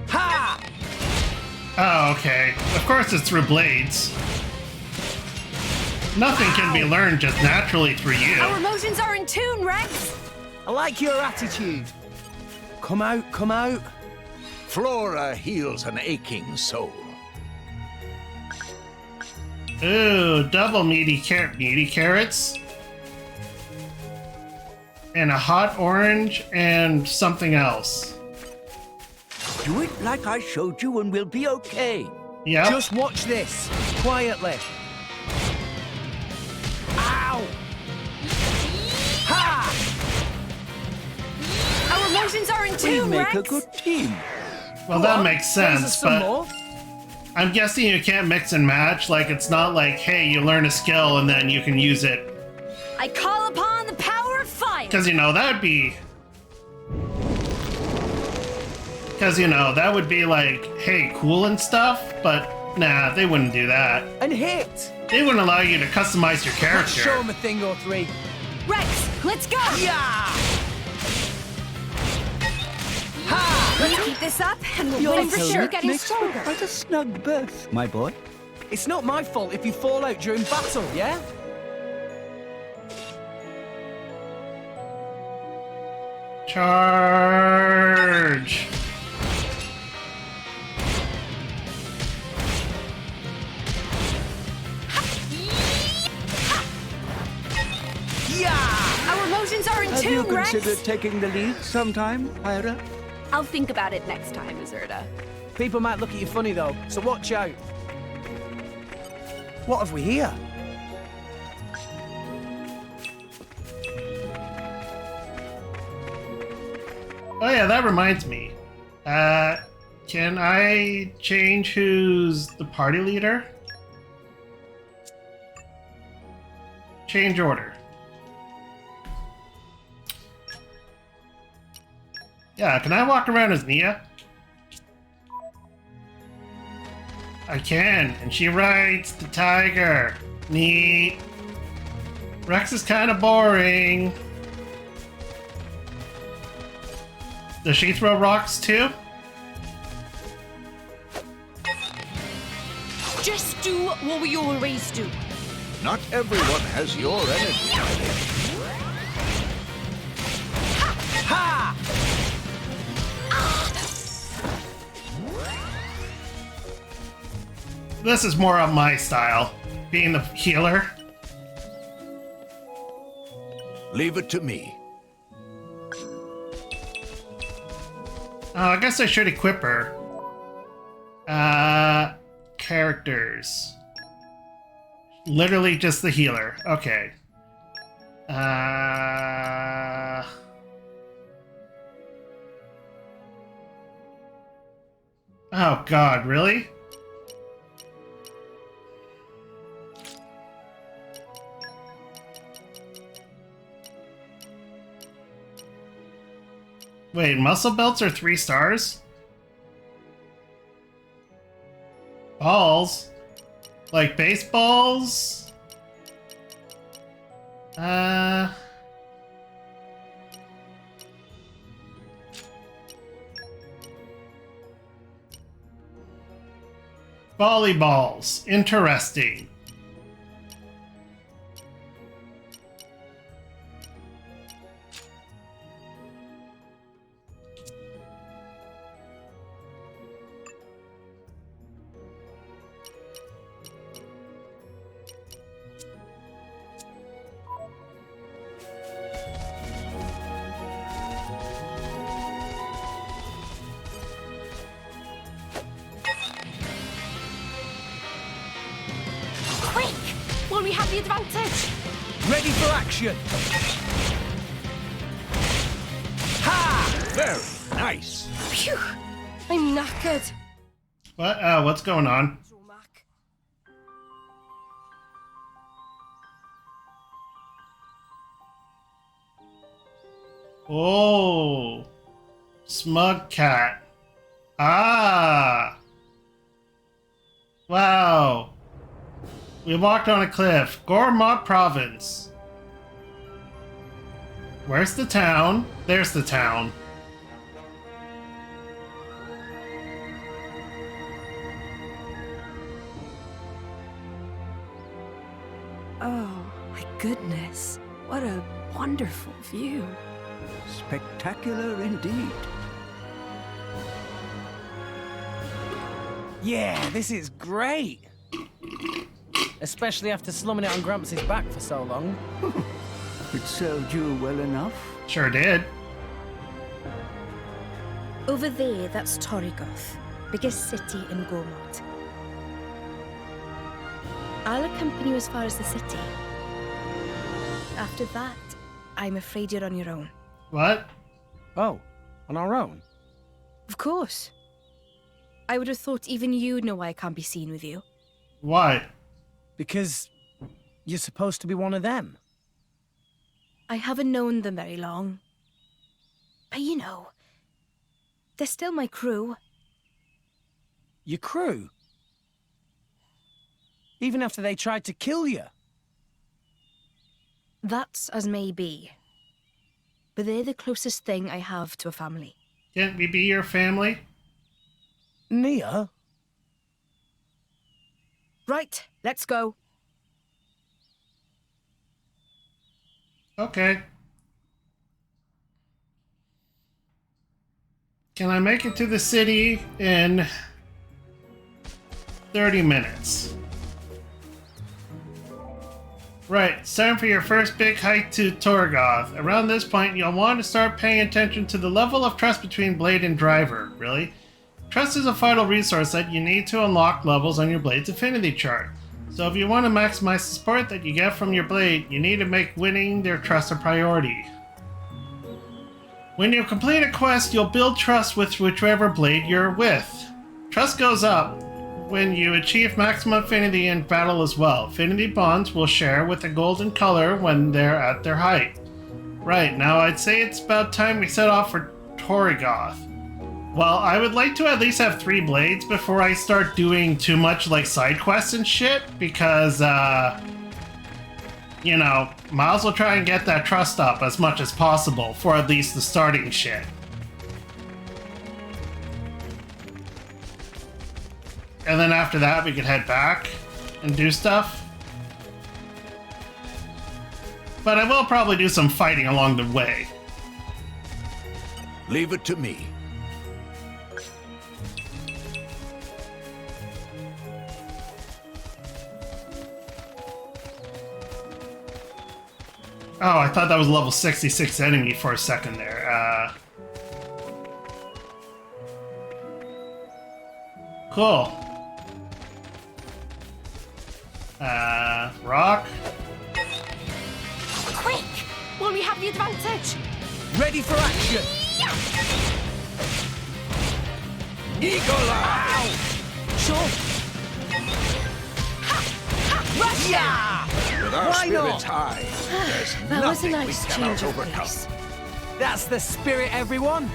Ha! Oh, okay. Of course it's through blades. Nothing can be learned just naturally through you. Our emotions are in tune, Rex. I like your attitude. Come out, come out. Flora heals an aching soul. Ooh, double meaty carrots. And a hot orange and something else. Do it like I showed you and we'll be okay. Yep. Just watch this, quietly. Ow! Ha! Our emotions are in We tune, make Rex. a good team. Well, that makes There's sense, some but more. I'm guessing you can't mix and match. Like, it's not like, hey, you learn a skill and then you can use it. I call upon the power of fire. Because, that would be... Because, that would be like, hey, cool and stuff, but nah, they wouldn't do that. And hit! They wouldn't allow you to customize your Let's show character. him a thing or three. Rex, let's go. Yeah! Ha! Let's keep this up and we'll You're win for so sure. good. Getting Makes for stronger. quite a snug berth, my boy. It's not my fault if you fall out during battle, yeah? Charge! Yeah! Our emotions are in Have you tune, Rex. considered taking the lead sometime, Pyra? I'll think about it next time, Azurda. People might look at you funny though, so watch out. What have we here? Oh yeah, that reminds me. Can I change who's the party leader? Change order. Yeah, can I walk around as Nia? I can, and she rides the tiger. Neat. Rex is kind of boring. Does she throw rocks too? Just do what we always do. Not everyone has your energy, my lady. Ha! This is more up my style, being the healer. Leave it to me. I guess I should equip her. Characters. Literally just the healer. Okay. Oh god, really? Wait, muscle belts are 3 stars? Balls? Like baseballs? Volleyballs. Interesting. Quick! While we have the advantage. Ready for action! Ha! Very nice. Phew! I'm knackered. What? What's going on? Oh, smug cat. Ah. Wow. We walked on a cliff. Gormont Province. Where's the town? There's the town. Oh, my goodness. What a wonderful view. Spectacular indeed. Yeah, this is great. Especially after slumming it on Gramps' back for so long. It served you well enough. Sure did. Over there, that's Torrigoth, biggest city in Gormont. I'll accompany you as far as the city. After that, I'm afraid you're on your own. What? Oh, on our own? Of course. I would have thought even you'd know why I can't be seen with you. Why? Because you're supposed to be one of them. I haven't known them very long. But you know, they're still my crew. Your crew? Even after they tried to kill you? That's as may be. But they're the closest thing I have to a family. Can't we be your family? Nia? Right, let's go. Okay. Can I make it to the city in 30 minutes? Right, it's time for your first big hike to Torgoth. Around this point, you'll want to start paying attention to the level of trust between blade and driver. Really? Trust is a vital resource that you need to unlock levels on your blade's Affinity Chart. So if you want to maximize the support that you get from your blade, you need to make winning their trust a priority. When you complete a quest, you'll build trust with whichever blade you're with. Trust goes up when you achieve maximum affinity in battle as well. Affinity bonds will share with a golden color when they're at their height. Right, now I'd say it's about time we set off for Torrigoth. Well, I would like to at least have 3 blades before I start doing too much like side quests and shit, because, you know, might as well try and get that trust up as much as possible for at least the starting shit. And then after that, we could head back and do stuff. But I will probably do some fighting along the way. Leave it to me. Oh, I thought that was a level 66 enemy for a second there. Cool. Rock. Quick! Will we have the advantage? Ready for action! Eagle Eye! Sure. Yeah! With our Why spirits not? high, there's That was a nothing nice we cannot change of overcome. pace. That's the spirit, everyone.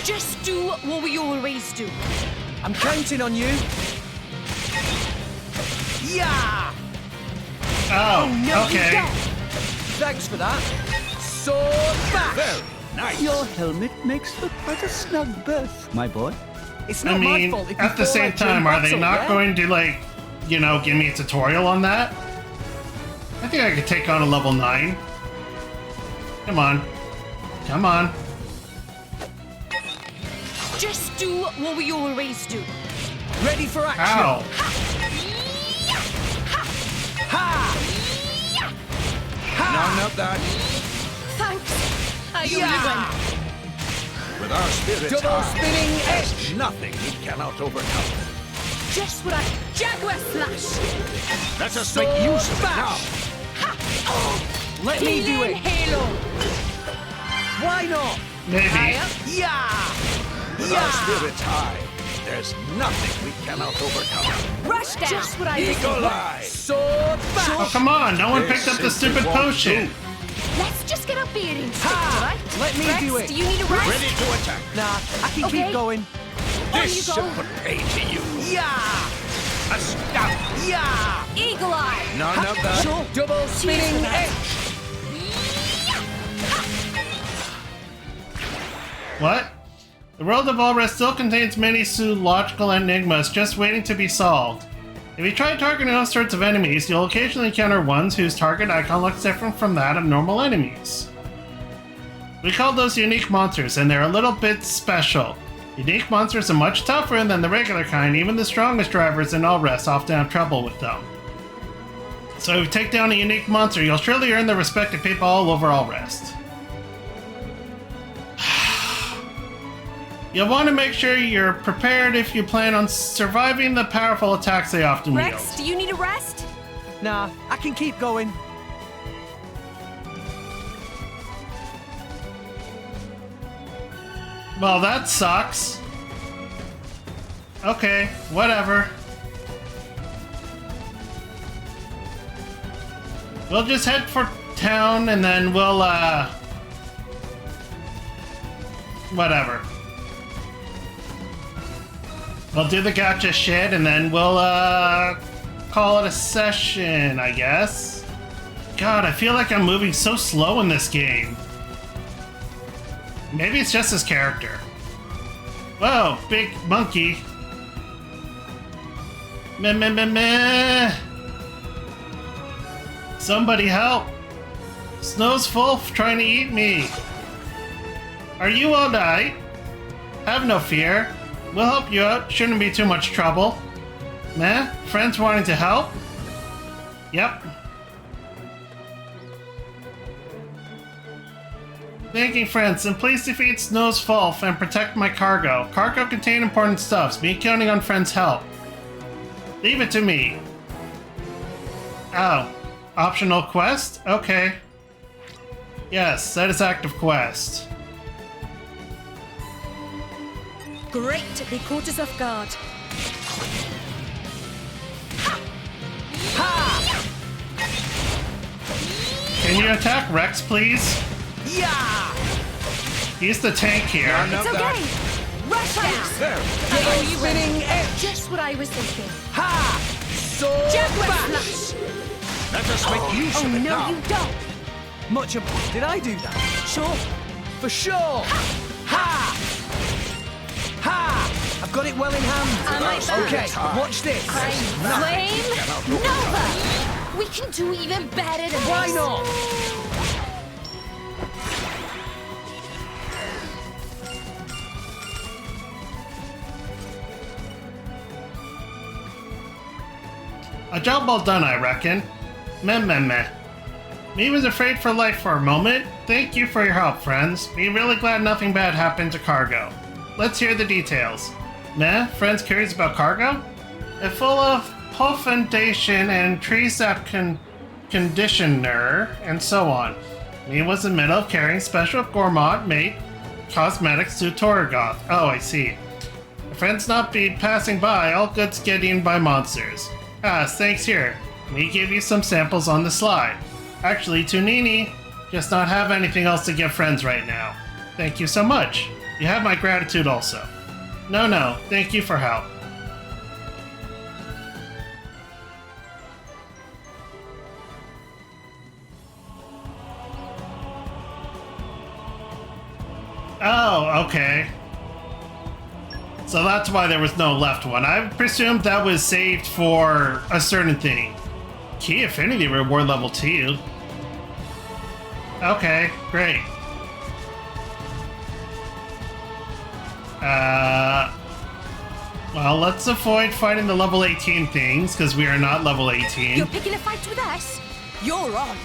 Just do what we always do. I'm counting on you. Yeah! Oh, No, okay. you don't. Thanks for that. Sword back! Very nice. Your helmet makes for quite a snug berth, my boy. It's I not my mean, fault if you at the fall same out during time, are they battle, not yeah? going to, like, you know, give me a tutorial on that? I think I could take on a level 9. Come on. Come on. Just do what we always do. Ready for action. Ow. Ha! Ha! None of that. Thanks. I Yeah! only win. With our spirits Double high, spinning there's edge. nothing we cannot overcome. Just what I... Jaguar slash. Let us make use of it now. Let me do Healing it. Halo. Why not? Maybe. Yeah! Our spirits high. There's nothing we cannot overcome. Rush down! Just what I was Eagle Eye! Sword back! Oh, come on! No one picked up the stupid potion! Let's just get our bearings straight, Ha! alright? Let me Rex, do it. do you need a rest? Ready to attack. Nah, I can Okay. keep going. This you should go. put pain to you. Yeah! A stab. Yeah! Eagle Eye! None of that. Sure. Double spinning that. edge. What? The world of All Rest still contains many zoological enigmas just waiting to be solved. If you try targeting all sorts of enemies, you'll occasionally encounter ones whose target icon looks different from that of normal enemies. We call those unique monsters, and they're a little bit special. Unique monsters are much tougher than the regular kind. Even the strongest drivers in All Rest often have trouble with them. So if you take down a unique monster, you'll surely earn the respect of people all over All Rest. You'll want to make sure you're prepared if you plan on surviving the powerful attacks they often wield. Rex, do you need a rest? Nah, I can keep going. Well, that sucks. Okay, whatever. We'll just head for town and then we'll, whatever. We'll do the gotcha shit and then we'll, call it a session, I guess. God, I feel like I'm moving so slow in this game. Maybe it's just his character. Whoa, big monkey. Meh, meh, meh, meh. Somebody help. Snow's full trying to eat me. Are you alright? Have no fear. We'll help you out. Shouldn't be too much trouble. Meh? Friends wanting to help? Yep. Thanking friends, and please defeat Snow's Fall and protect my cargo. Cargo contain important stuffs. Me counting on friends' help. Leave it to me. Oh. Optional quest? Okay. Yes, that is active quest. Great, they caught us off guard. Can you attack Rex, please? Yeah! He's the tank here. It's okay. Rush down. There. Double spinning edge. Just what I was thinking. Ha! Sword Jaguar back. smash. Let us make use Oh of it no, now. you don't. Much of... Did I do that? Sure. For sure. Ha! Ha! I've got it well in hand. Am I back? Okay, watch this. Flame Nova. We can do even better than Why this. not? A job well done, I reckon. Meh meh meh. Me was afraid for life for a moment. Thank you for your help, friends. Me really glad nothing bad happened to cargo. Let's hear the details. Meh? Friends curious about cargo? It's full of pulfendation and tree sap conditioner and so on. Me was in the middle of carrying special gourmand made cosmetics to Torgoth. Oh, I see. Friends not be passing by, all goods get eaten by monsters. Ah, thanks here. Me give you some samples on the slide. Actually, to Nini, just not have anything else to give friends right now. Thank you so much. You have my gratitude also. No, thank you for help. Oh, okay. So that's why there was no left one. I presumed that was saved for a certain thing. Key Affinity reward level 2. Okay, great. Well, let's avoid fighting the level 18 things, because we are not level 18. You're picking a fight with us? You're on.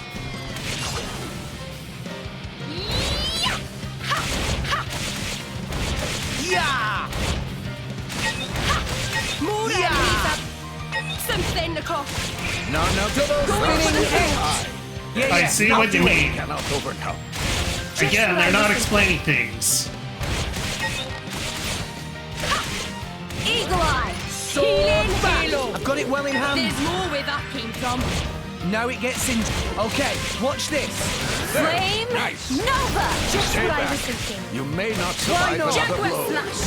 Yeah! More Yeah! enemies up. Something, Nicole. None of Double Go spinning for the edge. Yeah, I see what you we mean. cannot overcome. Again, they're not explaining things. got it well in hand. There's more where that came from. Now it gets in. Okay, watch this. Flame Nice. Nova! Just Stay what I back. was thinking. You may not Why survive not? another Jaguar blow. Slash!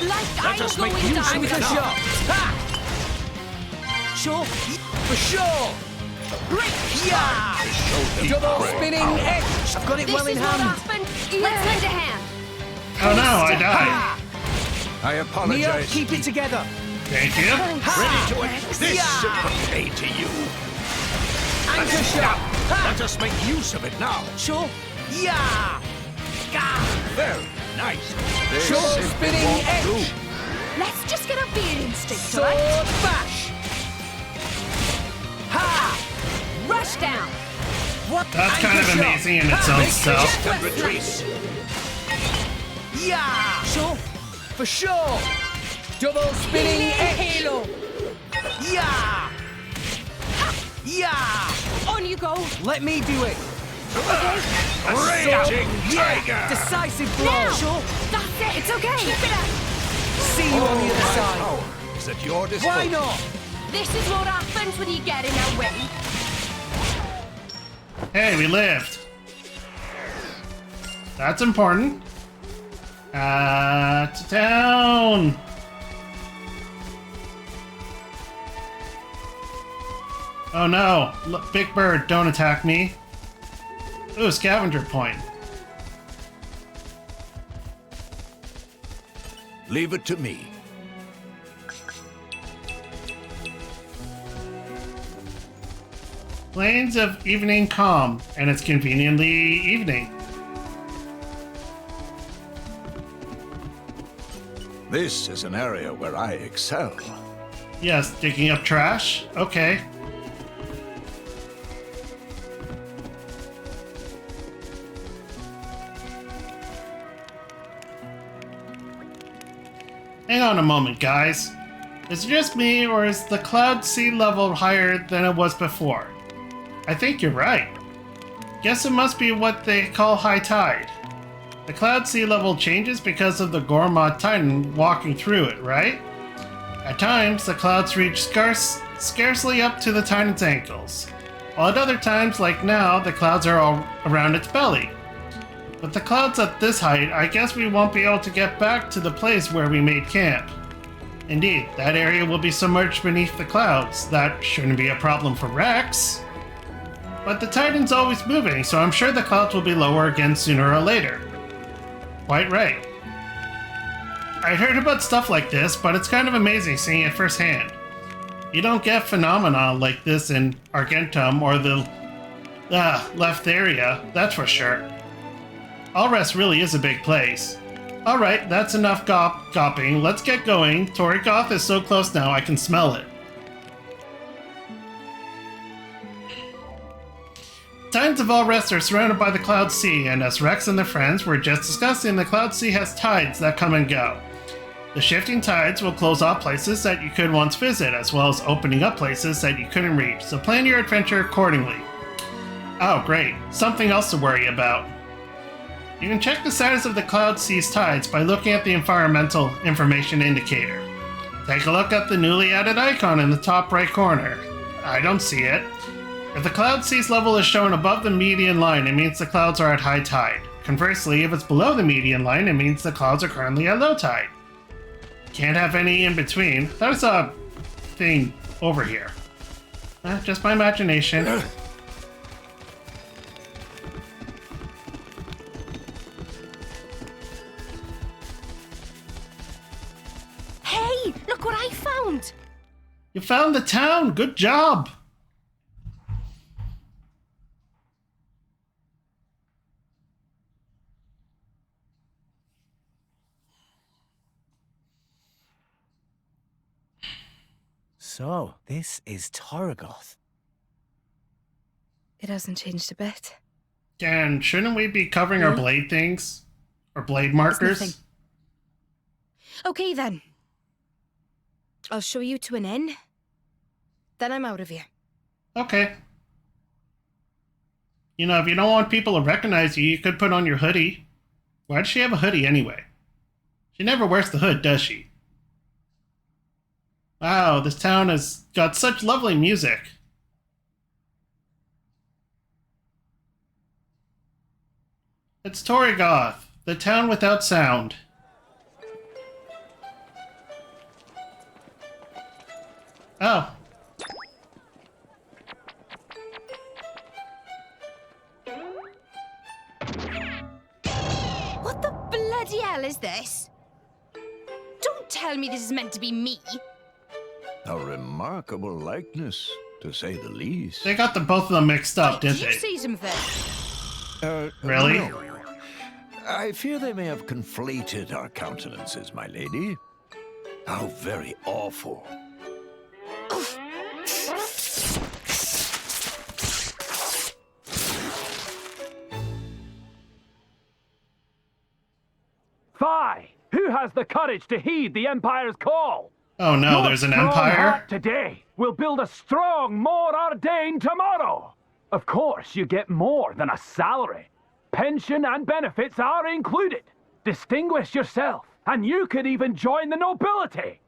Like Let us I'm make going use down of With it a now. shot. Ha! Sure. For sure. Yeah! Double spinning edge. I've got it This well in is what hand. happened. Let's lend a hand. Oh no, I died. Ha! I Neo, apologize. keep it together. Thank you. Ready to end this Yeah. super pay to you. Anchor shot. Ha! Let us make use of it now. Sure. Yeah! Gah! Very nice. This Sure, simply spinning won't edge. do. Let's just get a beer instinct, Sword alright? bash. Ha! Rush down. What? That's kind of Anchor shot. amazing in Ha! its own Make self. sure- And retreat. Yeah! Sure. For sure. Double spinning edge. Halo. Yeah! Yeah! On you go. Let me do it. Raging Yeah! tiger. Decisive blow. Now. Sure. That's it. It's okay. Keep it up. See you on the other side. Power is at your disposal. Why not? This is what happens when you get in our way. Hey, we lived. That's important. To town. Oh no, look, Big Bird, don't attack me. Ooh, scavenger point. Leave it to me. Plains of evening calm, and it's conveniently evening. This is an area where I excel. Yes, digging up trash? Okay. Hang on a moment, guys. Is it just me, or is the cloud sea level higher than it was before? I think you're right. Guess it must be what they call high tide. The cloud sea level changes because of the Gormod Titan walking through it, right? At times, the clouds reach scarcely up to the Titan's ankles, while at other times, like now, the clouds are all around its belly. With the clouds at this height, I guess we won't be able to get back to the place where we made camp. Indeed, that area will be submerged beneath the clouds. That shouldn't be a problem for Rex. But the Titan's always moving, so I'm sure the clouds will be lower again sooner or later. Quite right. I'd heard about stuff like this, but it's kind of amazing seeing it firsthand. You don't get phenomena like this in Argentum or the left area, that's for sure. Allrest really is a big place. Alright, that's enough gopping. Let's get going. Torikoth is so close now, I can smell it. Titans of Allrest are surrounded by the Cloud Sea, and as Rex and their friends were just discussing, the Cloud Sea has tides that come and go. The shifting tides will close off places that you could once visit, as well as opening up places that you couldn't reach, so plan your adventure accordingly. Oh, great. Something else to worry about. You can check the status of the Cloud Sea's tides by looking at the Environmental Information Indicator. Take a look at the newly added icon in the top right corner. I don't see it. If the Cloud Sea's level is shown above the median line, it means the clouds are at high tide. Conversely, if it's below the median line, it means the clouds are currently at low tide. Can't have any in between. There's a thing over here. Just my imagination. Hey, look what I found. You found the town! Good job! So, this is Torgoth. It hasn't changed a bit. And shouldn't we be covering our blade things? Or blade markers? nothing. Okay then. I'll show you to an inn. Then I'm out of here. Okay. You know, if you don't want people to recognize you, you could put on your hoodie. Why does she have a hoodie anyway? She never wears the hood, does she? Wow, this town has got such lovely music. It's Torrigoth, the town without sound. Oh. What the bloody hell is this? Don't tell me this is meant to be me. A remarkable likeness, to say the least. They got both of them mixed up, Did didn't you they? see something? Really? No. I fear they may have conflated our countenances, my lady. How very awful. Phi, who has the courage to heed the Empire's call? Oh no, Your there's an strong empire? heart today will build a strong, more ordained tomorrow. Of course, you get more than a salary. Pension and benefits are included. Distinguish yourself, and you could even join the nobility.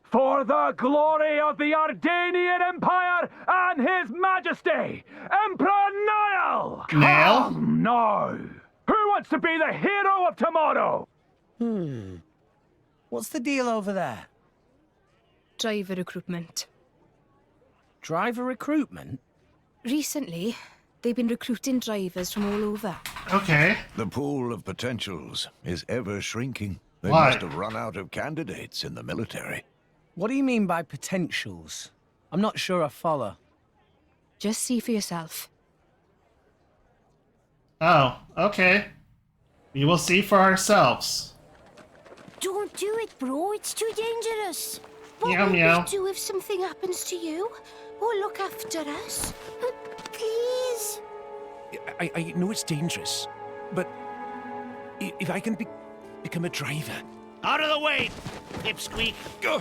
For the glory of the Ardanian Empire and His Majesty, Emperor Niall! Niall? Come now! Who wants to be the hero of tomorrow? What's the deal over there? Driver recruitment. Driver recruitment? Recently, they've been recruiting drivers from all over. Okay. The pool of potentials is ever shrinking. They Why? must have run out of candidates in the military. What do you mean by potentials? I'm not sure I follow. Just see for yourself. Oh, okay. We will see for ourselves. Don't do it, bro. It's too dangerous. What Meow, will meow. we do if something happens to you? Or look after us? Please. I know it's dangerous, but if I can become a driver. Out of the way, pipsqueak. Go.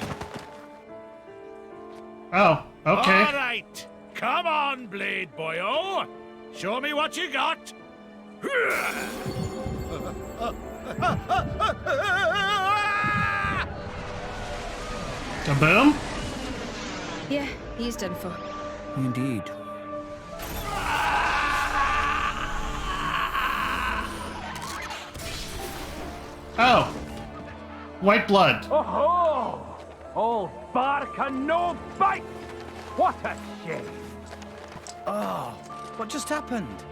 Oh, okay. All right. Come on, Blade Boyo. Show me what you got. Kaboom? Yeah, he's done for. Indeed. Oh. White blood. Oh-ho! All bark and no bite! What a shame! Oh, what just happened?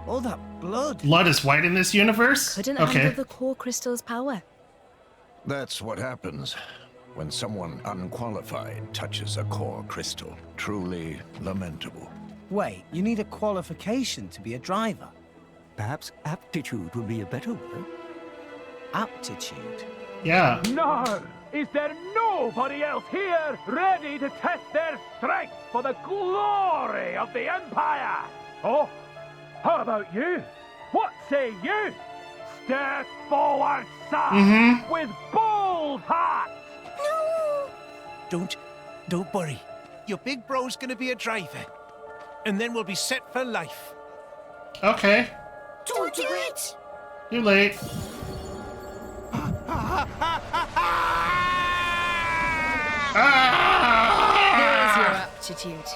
All that blood. Blood is white in this universe? Couldn't Okay. handle the core crystal's power. That's what happens when someone unqualified touches a core crystal. Truly lamentable. Wait, you need a qualification to be a driver? Perhaps aptitude would be a better word. Aptitude? Yeah. No! Is there nobody else here ready to test their strength for the glory of the Empire? Oh, how about you? What say you? Step forward, sir, with bold heart! Don't worry. Your big bro's gonna be a driver. And then we'll be set for life. Okay. Don't do it! Too late. There's your Ah! aptitude.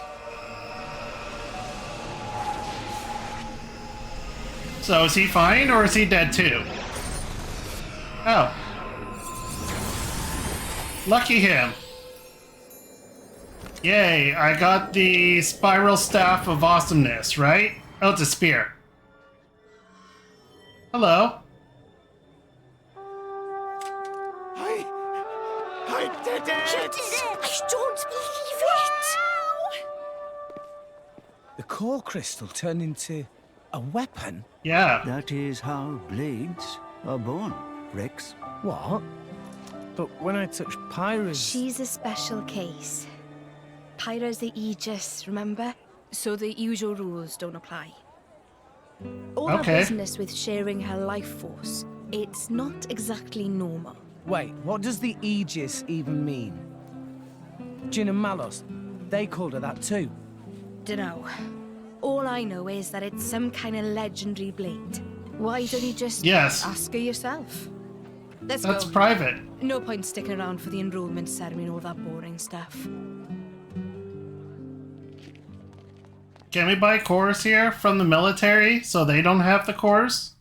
So is he fine or is he dead too? Oh. Lucky him. Yay, I got the Spiral Staff of Awesomeness, right? Oh, it's a spear. Hello. I did it! I don't believe it! The core crystal turned into a weapon? Yeah. That is how blades are born, Rex. What? But when I touched Pyra's... She's a special case. Pyra's the Aegis, remember? So the usual rules don't apply. All our Okay. business with sharing her life force, it's not exactly normal. Wait, what does the Aegis even mean? Jin and Malos, they called her that too. Dunno. All I know is that it's some kind of legendary blade. Why don't you just Yes. ask her yourself? Let's That's go. private. No point sticking around for the enrollment ceremony and all that boring stuff. Can we buy cores here from the military so they don't have the cores?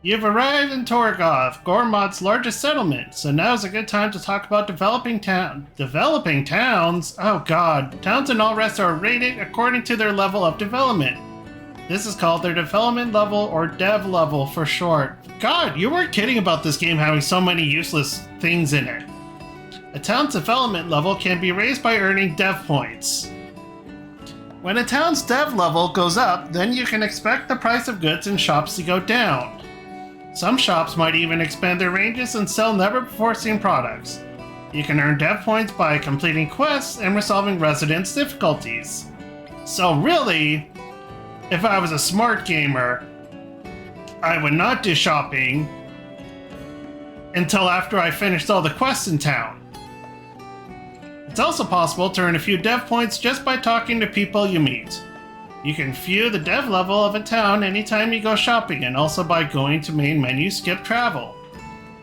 You've arrived in Torgoth, Gormod's largest settlement, so now's a good time to talk about developing towns? Oh god. Towns and all rest are rated according to their level of development. This is called their development level, or dev level for short. God, you weren't kidding about this game having so many useless things in it. A town's development level can be raised by earning dev points. When a town's dev level goes up, then you can expect the price of goods in shops to go down. Some shops might even expand their ranges and sell never-before-seen products. You can earn dev points by completing quests and resolving residents' difficulties. So really, if I was a smart gamer, I would not do shopping until after I finished all the quests in town. It's also possible to earn a few dev points just by talking to people you meet. You can view the dev level of a town anytime you go shopping, and also by going to main menu skip travel.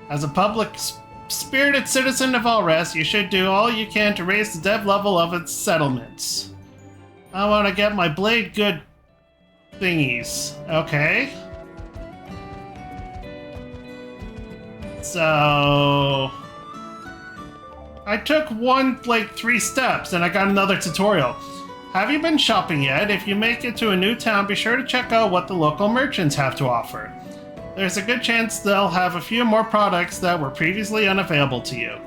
As a public-spirited citizen of Allrest, you should do all you can to raise the dev level of its settlements. I want to get my blade good thingies. Okay. So I took 3 steps and I got another tutorial. Have you been shopping yet? If you make it to a new town, be sure to check out what the local merchants have to offer. There's a good chance they'll have a few more products that were previously unavailable to you.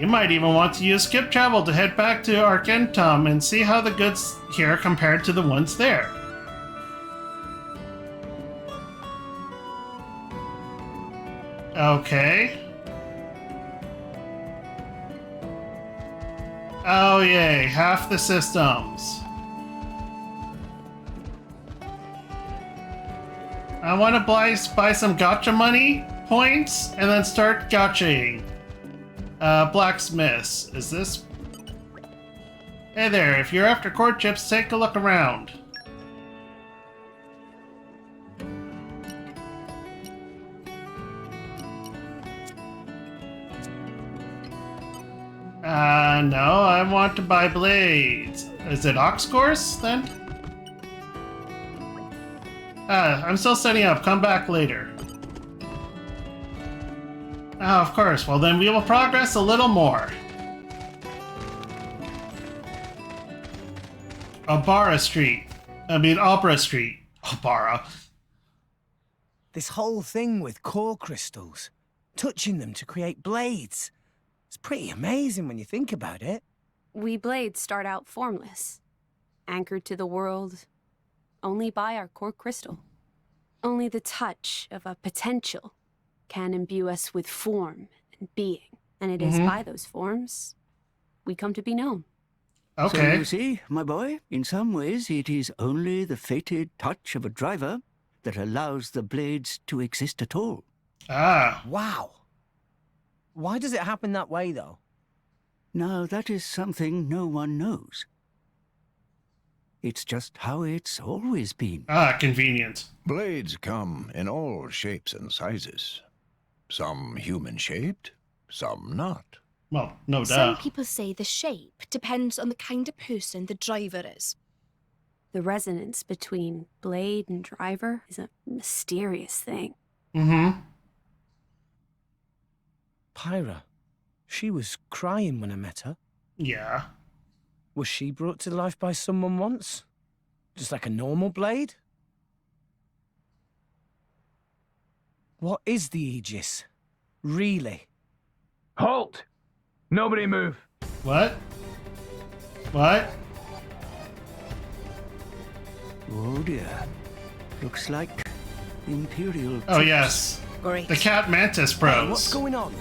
You might even want to use skip travel to head back to Argentum and see how the goods here compared to the ones there. Okay. Oh yay, half the systems. I want to buy some gacha money points and then start gachaing. Blacksmiths. Is this? Hey there, if you're after cord chips, take a look around. No, I want to buy blades. Is it Aux Cores then? I'm still setting up. Come back later. Oh, of course. Well, then we will progress a little more. Opera Street. Opera. This whole thing with core crystals, touching them to create blades. It's pretty amazing when you think about it. We blades start out formless, anchored to the world only by our core crystal. Only the touch of a potential can imbue us with form and being, and it is by those forms we come to be known. Okay. So you see, my boy, in some ways it is only the fated touch of a driver that allows the blades to exist at all. Ah. Wow. Why does it happen that way, though? Now, that is something no one knows. It's just how it's always been. Ah, convenient. Blades come in all shapes and sizes. Some human-shaped, some not. Well, no doubt. Some people say the shape depends on the kind of person the driver is. The resonance between blade and driver is a mysterious thing. Mm-hmm. Pyra, she was crying when I met her. Yeah. Was she brought to life by someone once? Just like a normal blade? What is the Aegis? Really? Halt! Nobody move. What? What? Oh dear. Looks like Imperial... Oh, yes. Great. The Cat Mantis Hey, Bros. what's going on?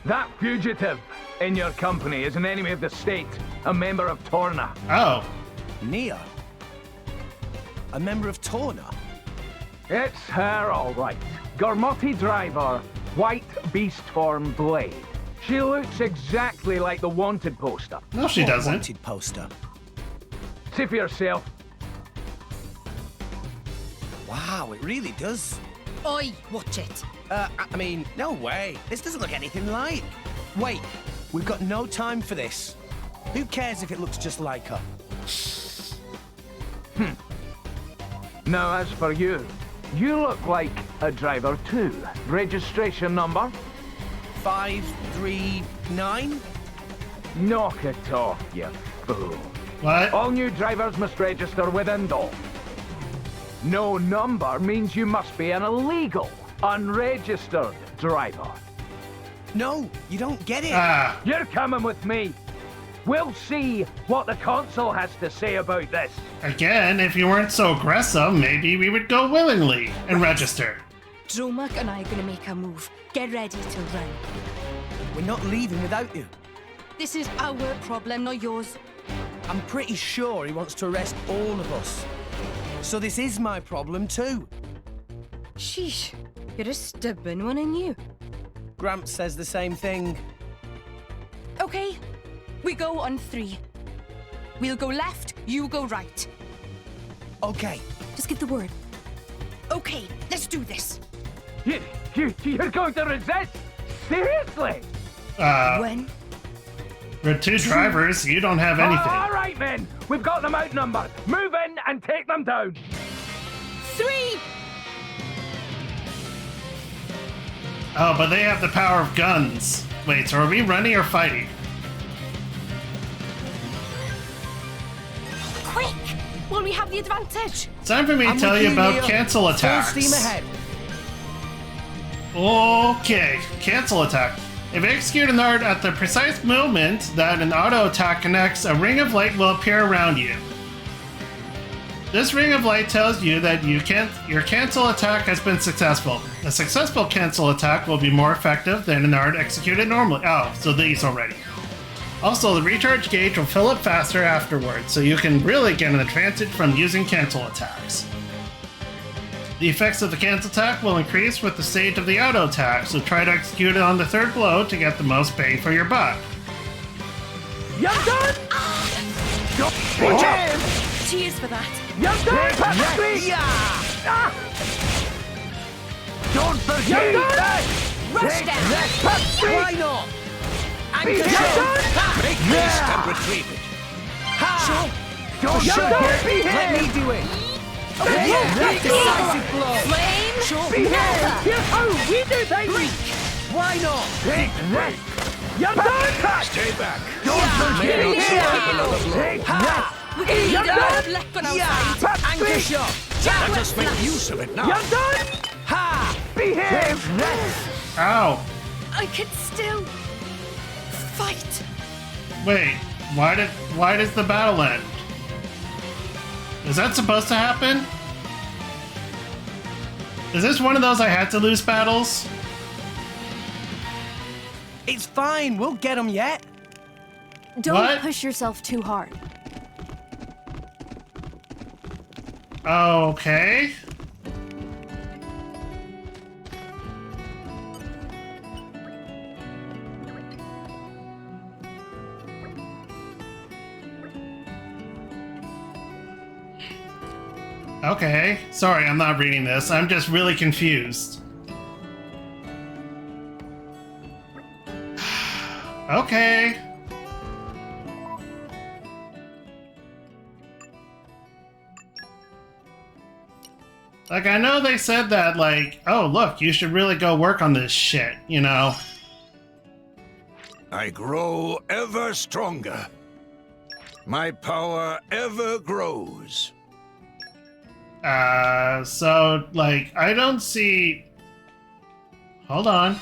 That fugitive in your company is an enemy of the state, a member of Torna. Oh. Nia? A member of Torna? It's her, all right. Gormoti driver, white beast form blade. She looks exactly like the wanted poster. No, she What doesn't. wanted poster? See for yourself. Wow, it really does. Oi, watch it. I mean, no way. This doesn't look anything like. Wait, we've got no time for this. Who cares if it looks just like her? Now, as for you, you look like a driver too. Registration number? 539? Knock it off, you fool. What? All new drivers must register with Indol. No number means you must be an illegal, unregistered driver. No, you don't get it. You're coming with me. We'll see what the council has to say about this. Again, if you weren't so aggressive, maybe we would go willingly and register. Dromark and I are gonna make a move. Get ready to run. We're not leaving without you. This is our problem, not yours. I'm pretty sure he wants to arrest all of us. So this is my problem too. Sheesh, you're a stubborn one, ain't you? Gramps says the same thing. Okay, we go on 3. We'll go left, you go right. Okay. Just give the word. Okay, let's do this. You're going to resist? Seriously? When? We're 2 drivers, you don't have anything. All right, men. We've got them outnumbered. Move in and take them down. 3! Oh, but they have the power of guns. Wait, so are we running or fighting? Quick! Will we have the advantage? It's time for me to tell you about cancel attacks. Full steam ahead. Okay, cancel attack. If you execute an art at the precise moment that an auto attack connects, a ring of light will appear around you. This ring of light tells you that your cancel attack has been successful. A successful cancel attack will be more effective than an art executed normally. Oh, so these already. Also, the recharge gauge will fill up faster afterwards, so you can really get an advantage from using cancel attacks. The effects of the cancel attack will increase with the stage of the auto attack, so try to execute it on the 3rd blow to get the most bang for your buck. You're done! Cheers for that. You're done, Patrick! Don't forget that! Rush down! Why not? You're done! Make haste and retrieve it. Don't behave! Let me do it. Decisive blow. Flame! Behave! Here's how we do things! Why not? Take that! You're done! Stay back. Don't forget! Take that! We're gonna need a lot of luck on our side. Anchor shot. Let us make use of it now. You're done! Ha! Behave! Ow! I could still fight. Wait, why does the battle end? Is that supposed to happen? Is this one of those I had to lose battles? It's fine. We'll get them yet. Don't push yourself too hard. Okay. Okay. Sorry, I'm not reading this. I'm just really confused. Okay. Like, I know they said that, like, oh, look, you should really go work on this shit, you know? I grow ever stronger. My power ever grows. So, like, I don't see... Hold on.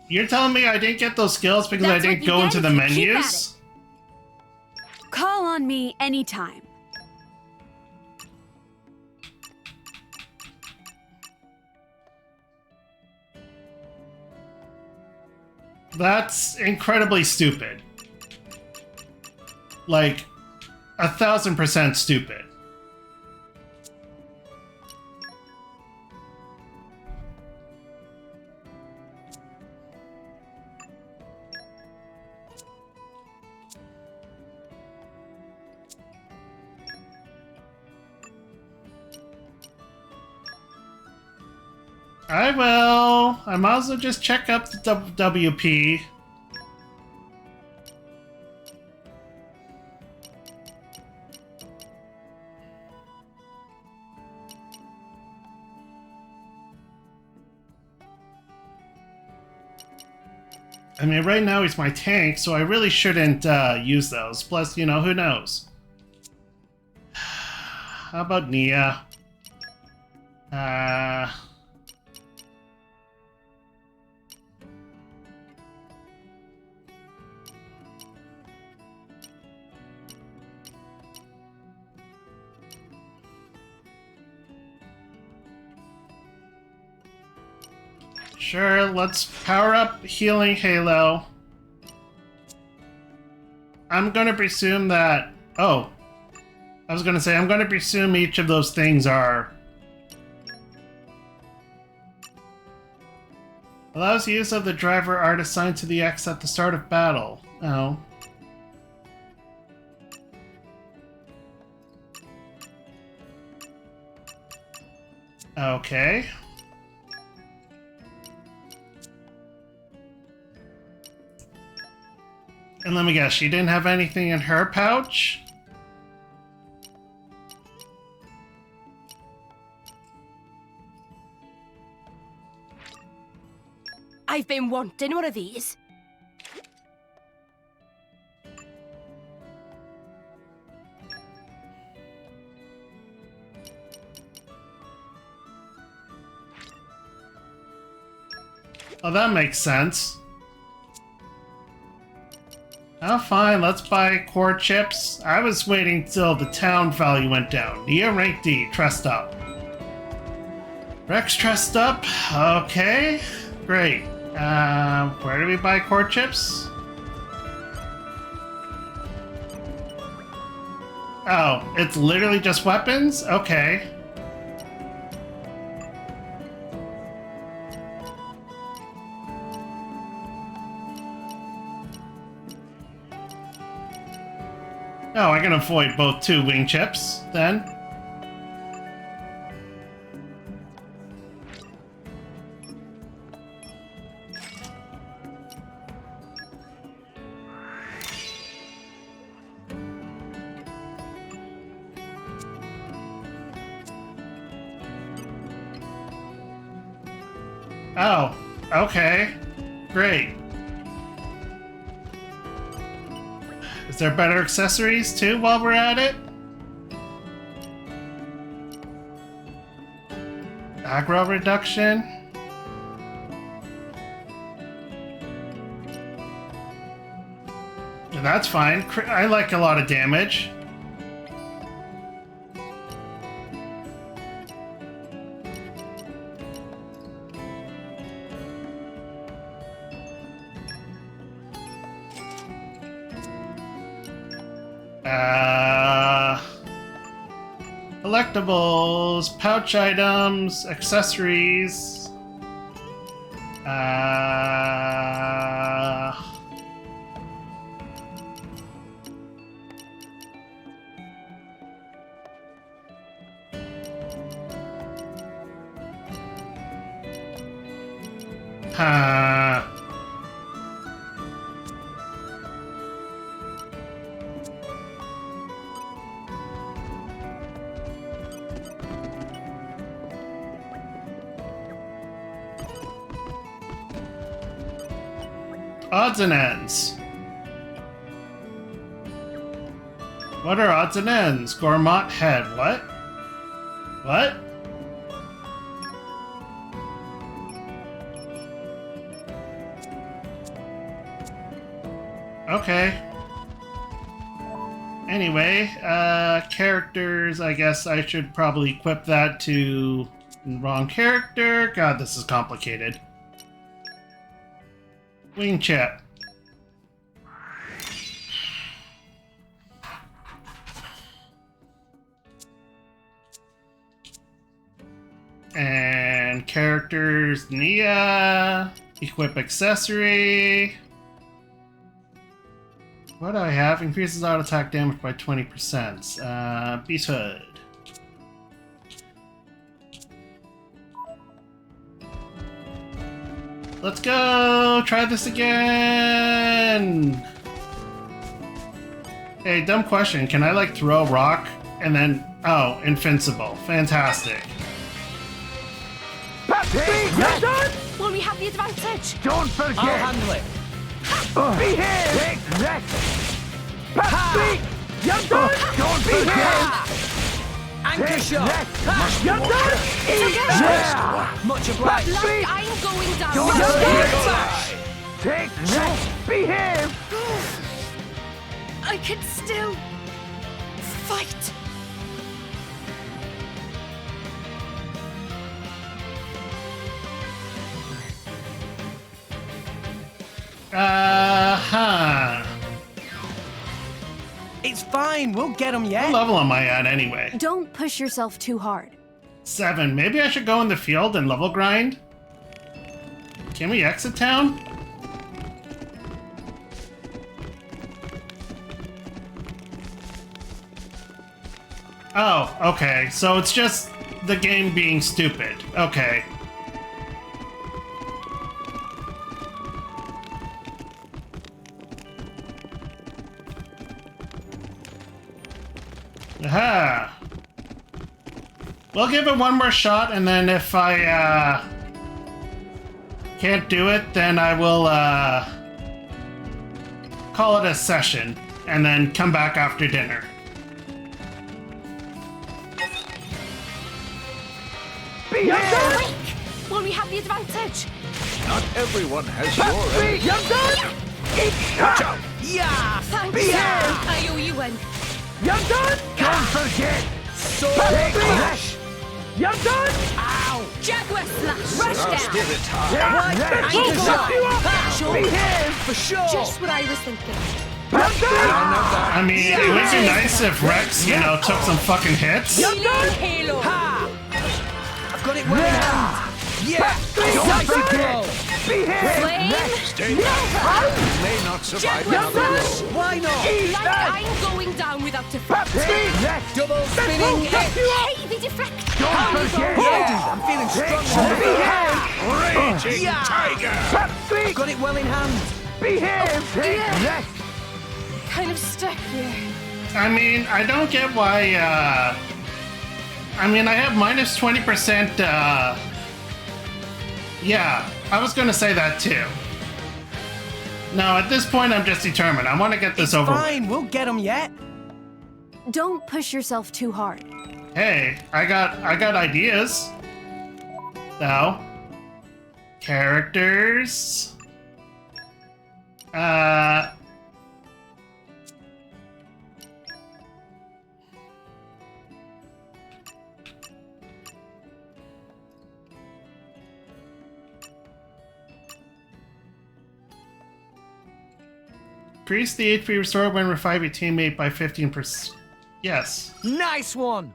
You're telling me I didn't get those skills because I didn't go into the menus? Call on me anytime. That's incredibly stupid. Like, 1000% stupid. I will. I might as well just check up the WP. I mean, right now he's my tank, so I really shouldn't use those. Plus, you know, who knows? How about Nia? Sure, let's power up Healing Halo. I'm gonna presume that... Oh. I was gonna say, I'm gonna presume each of those things are... Allows use of the driver art assigned to the X at the start of battle. Oh. Okay. And let me guess, she didn't have anything in her pouch? I've been wanting one of these. Oh, that makes sense. Oh, fine, let's buy core chips. I was waiting till the town value went down. Nia rank D, trust up. Rex trust up, okay, great. Where do we buy core chips? Oh, it's literally just weapons? Okay. Oh, I can avoid both 2 wing chips, then. Oh, okay. Great. Is there better accessories too while we're at it? Aggro reduction. That's fine. I like a lot of damage. Collectibles, pouch items, accessories. Odds and ends. What are odds and ends? Gourmand head. What? What? Okay. Anyway, characters, I guess I should probably equip that to wrong character. God, this is complicated. Wing chip. And characters, Nia. Equip accessory. What do I have? Increases auto attack damage by 20%. Beast Hood. Let's go! Try this again! Hey, dumb question. Can I, like, throw a rock and then... Oh, invincible. Fantastic. Will we have the advantage? Don't forget! I'll handle it. Behave! Take that! You're done! Don't forget! Anchor shot. You're done! Much obliged. Like I'm going down. Don't Let's forget! go. Take that! Behave! I can still fight. It's fine. We'll get them yet. What level am I at anyway? Don't push yourself too hard. 7. Maybe I should go in the field and level grind? Can we exit town? Oh, okay. So it's just the game being stupid. Okay. Aha! We'll give it one more shot, and then if I, can't do it, then I will, call it a session, and then come back after dinner. Will we have the advantage? Not everyone has your You're done! Watch out! Yeah. Thanks. I owe you one. You're done! Don't forget! Sword Take slash. You're done! Ow. Jaguar slash. Rush down. Spirit high. Right. Anchor shot. Sure. Behave! For sure. Just what I was thinking. I mean, it would be nice if Rex, you know, took some fucking hits. Healing Halo. Ha. I've got it well in hand. Yeah. Don't forget! Flame. Stay back. You may not survive Jaguar another slash. blow. Why not? Like I'm going down without a fight. Double spinning edge. Hey, they deflect. Don't forget! Yeah. I'm feeling strong. Raging Yeah. tiger! I've got it well in hand. Behave! Take that! Kind of stuck here. I mean, I don't get why, I mean, I have minus 20%, yeah, I was gonna say that too. No, at this point, I'm just determined. I want to get this over Fine. We'll get them yet. Don't push yourself too hard. with. Hey, I got ideas. So, characters. Increase the HP restored when revive a teammate by 15%. Yes. Nice one.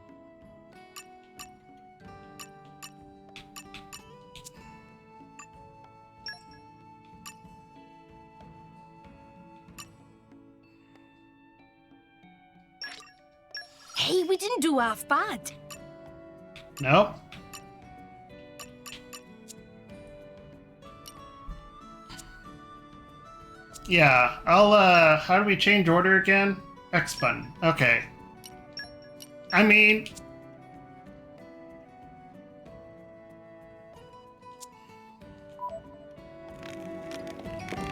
Hey, we didn't do half bad. Nope. Yeah, I'll, how do we change order again? X button. Okay. I mean...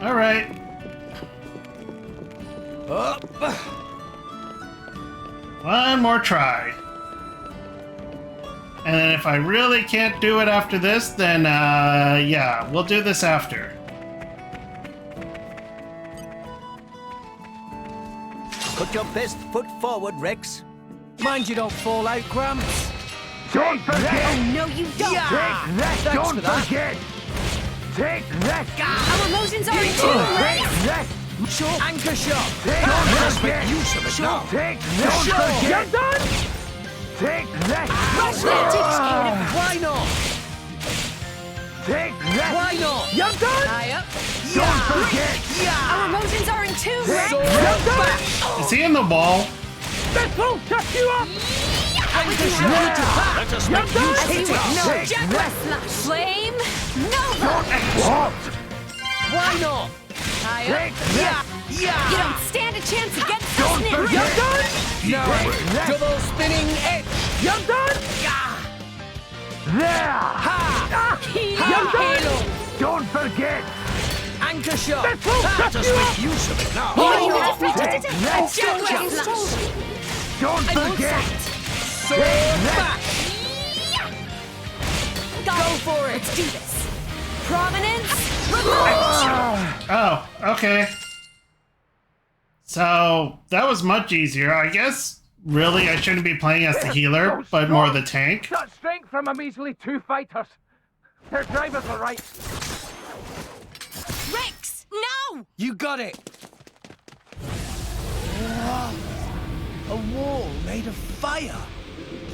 Alright. Up. One more try. And then if I really can't do it after this, then, yeah, we'll do this after. Put your best foot forward, Rex. Mind you don't fall out, Gramps. Don't forget! Oh, no, you don't. Yeah. Take that! Thanks Don't for that. forget! Take that! Our emotions are in Take tune, that! Sure. Anchor shot. Don't Make use of it now. Take that! Don't forget! You're done! Take that! Rush that takes care of it. Why not? Take that! Why not? You're done! High up. Don't forget! Our emotions are in tune, right? You're done! Is he in the wall? This won't shut you up! Anchor shot. Let us make use of I see it what. now. No, Jaguar slash. Flame. Nova. What? Why not? Take that! You don't stand a chance against this Don't ninja! forget! No. Take that! Double spinning edge. You're done! There! Ha! You're done! Don't forget! Anchor shot. This will set you up! Use of it now. Take that! Dragon Flash! Don't forget! Sword back. Go for it. Let's do this! Prominence! Oh, okay. So, that was much easier. I guess, really, I shouldn't be playing as the healer, but more the tank. Such strength from a measly 2 fighters. Their drivers are right. Rex! No! You got it. Whoa. A wall made of fire.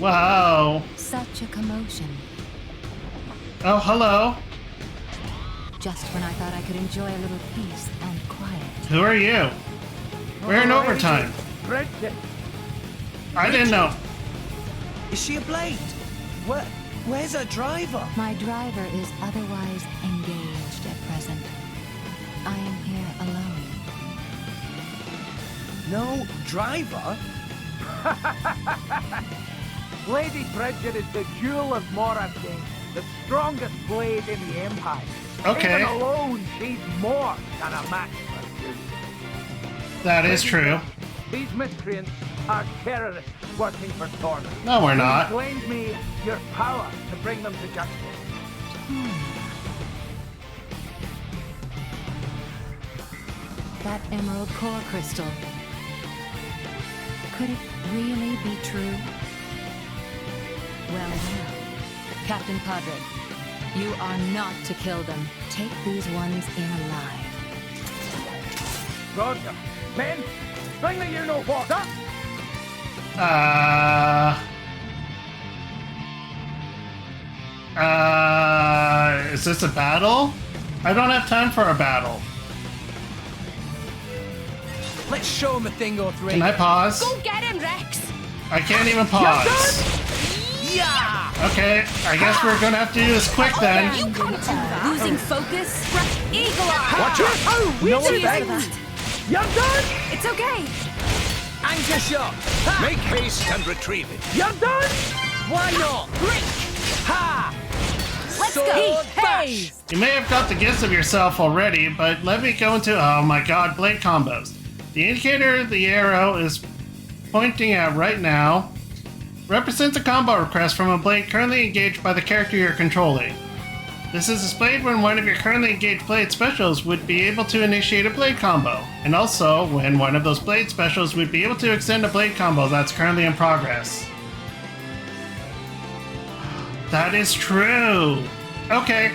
Wow. Such a commotion. Oh, hello. Just when I thought I could enjoy a little peace and quiet. Who are you? We're in overtime. Bridget. I didn't know. Is she a blade? Where's her driver? My driver is otherwise engaged at present. I am here alone. No driver? Lady Bridget is the jewel of Morrison, the strongest blade in the Empire. Okay. Even alone, she's more than a match for you. That is true. These miscreants are terrorists working for Torna. No, we're not. Please lend me your power to bring them to justice. That emerald core crystal. Could it really be true? Well, Captain Padre, you are not to kill them. Take these ones in alive. Roger. Men, bring the you-know-what up. Is this a battle? I don't have time for a battle. Let's show him a thing or three. Can I pause? Go get him, Rex! I can't even pause. Yeah! Okay, I guess we're gonna have to do this quick then. You can't do that! Losing focus? Eagle Eye! Watch out! Oh, No cheers effect. for that. You're done. It's okay! Anchor shot. Make haste and retrieve it. You're done. Why not? Break! Ha! Let's Sword go! bash. You may have got the gist of yourself already, but let me go into, oh my god, blade combos. The indicator the arrow is pointing at right now represents a combo request from a blade currently engaged by the character you're controlling. This is displayed when one of your currently engaged blade specials would be able to initiate a blade combo, and also when one of those blade specials would be able to extend a blade combo that's currently in progress. That is true. Okay.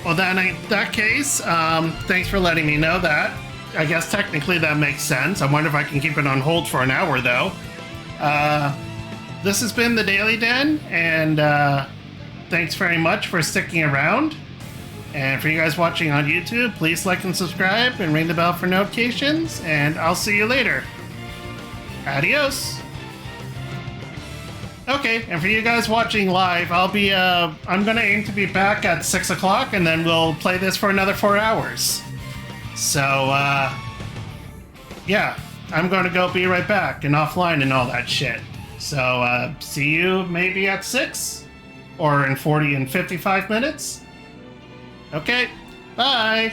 Well, then in that case, thanks for letting me know that. I guess technically that makes sense. I wonder if I can keep it on hold for an hour, though. This has been the Daily Den, and thanks very much for sticking around. And for you guys watching on YouTube, please like and subscribe and ring the bell for notifications, and I'll see you later. Adios. Okay, and for you guys watching live, I'm gonna aim to be back at 6 o'clock, and then we'll play this for another 4 hours. So, yeah, I'm gonna go be right back and offline and all that shit. So, see you maybe at 6, or in 40 and 55 minutes. Okay, bye!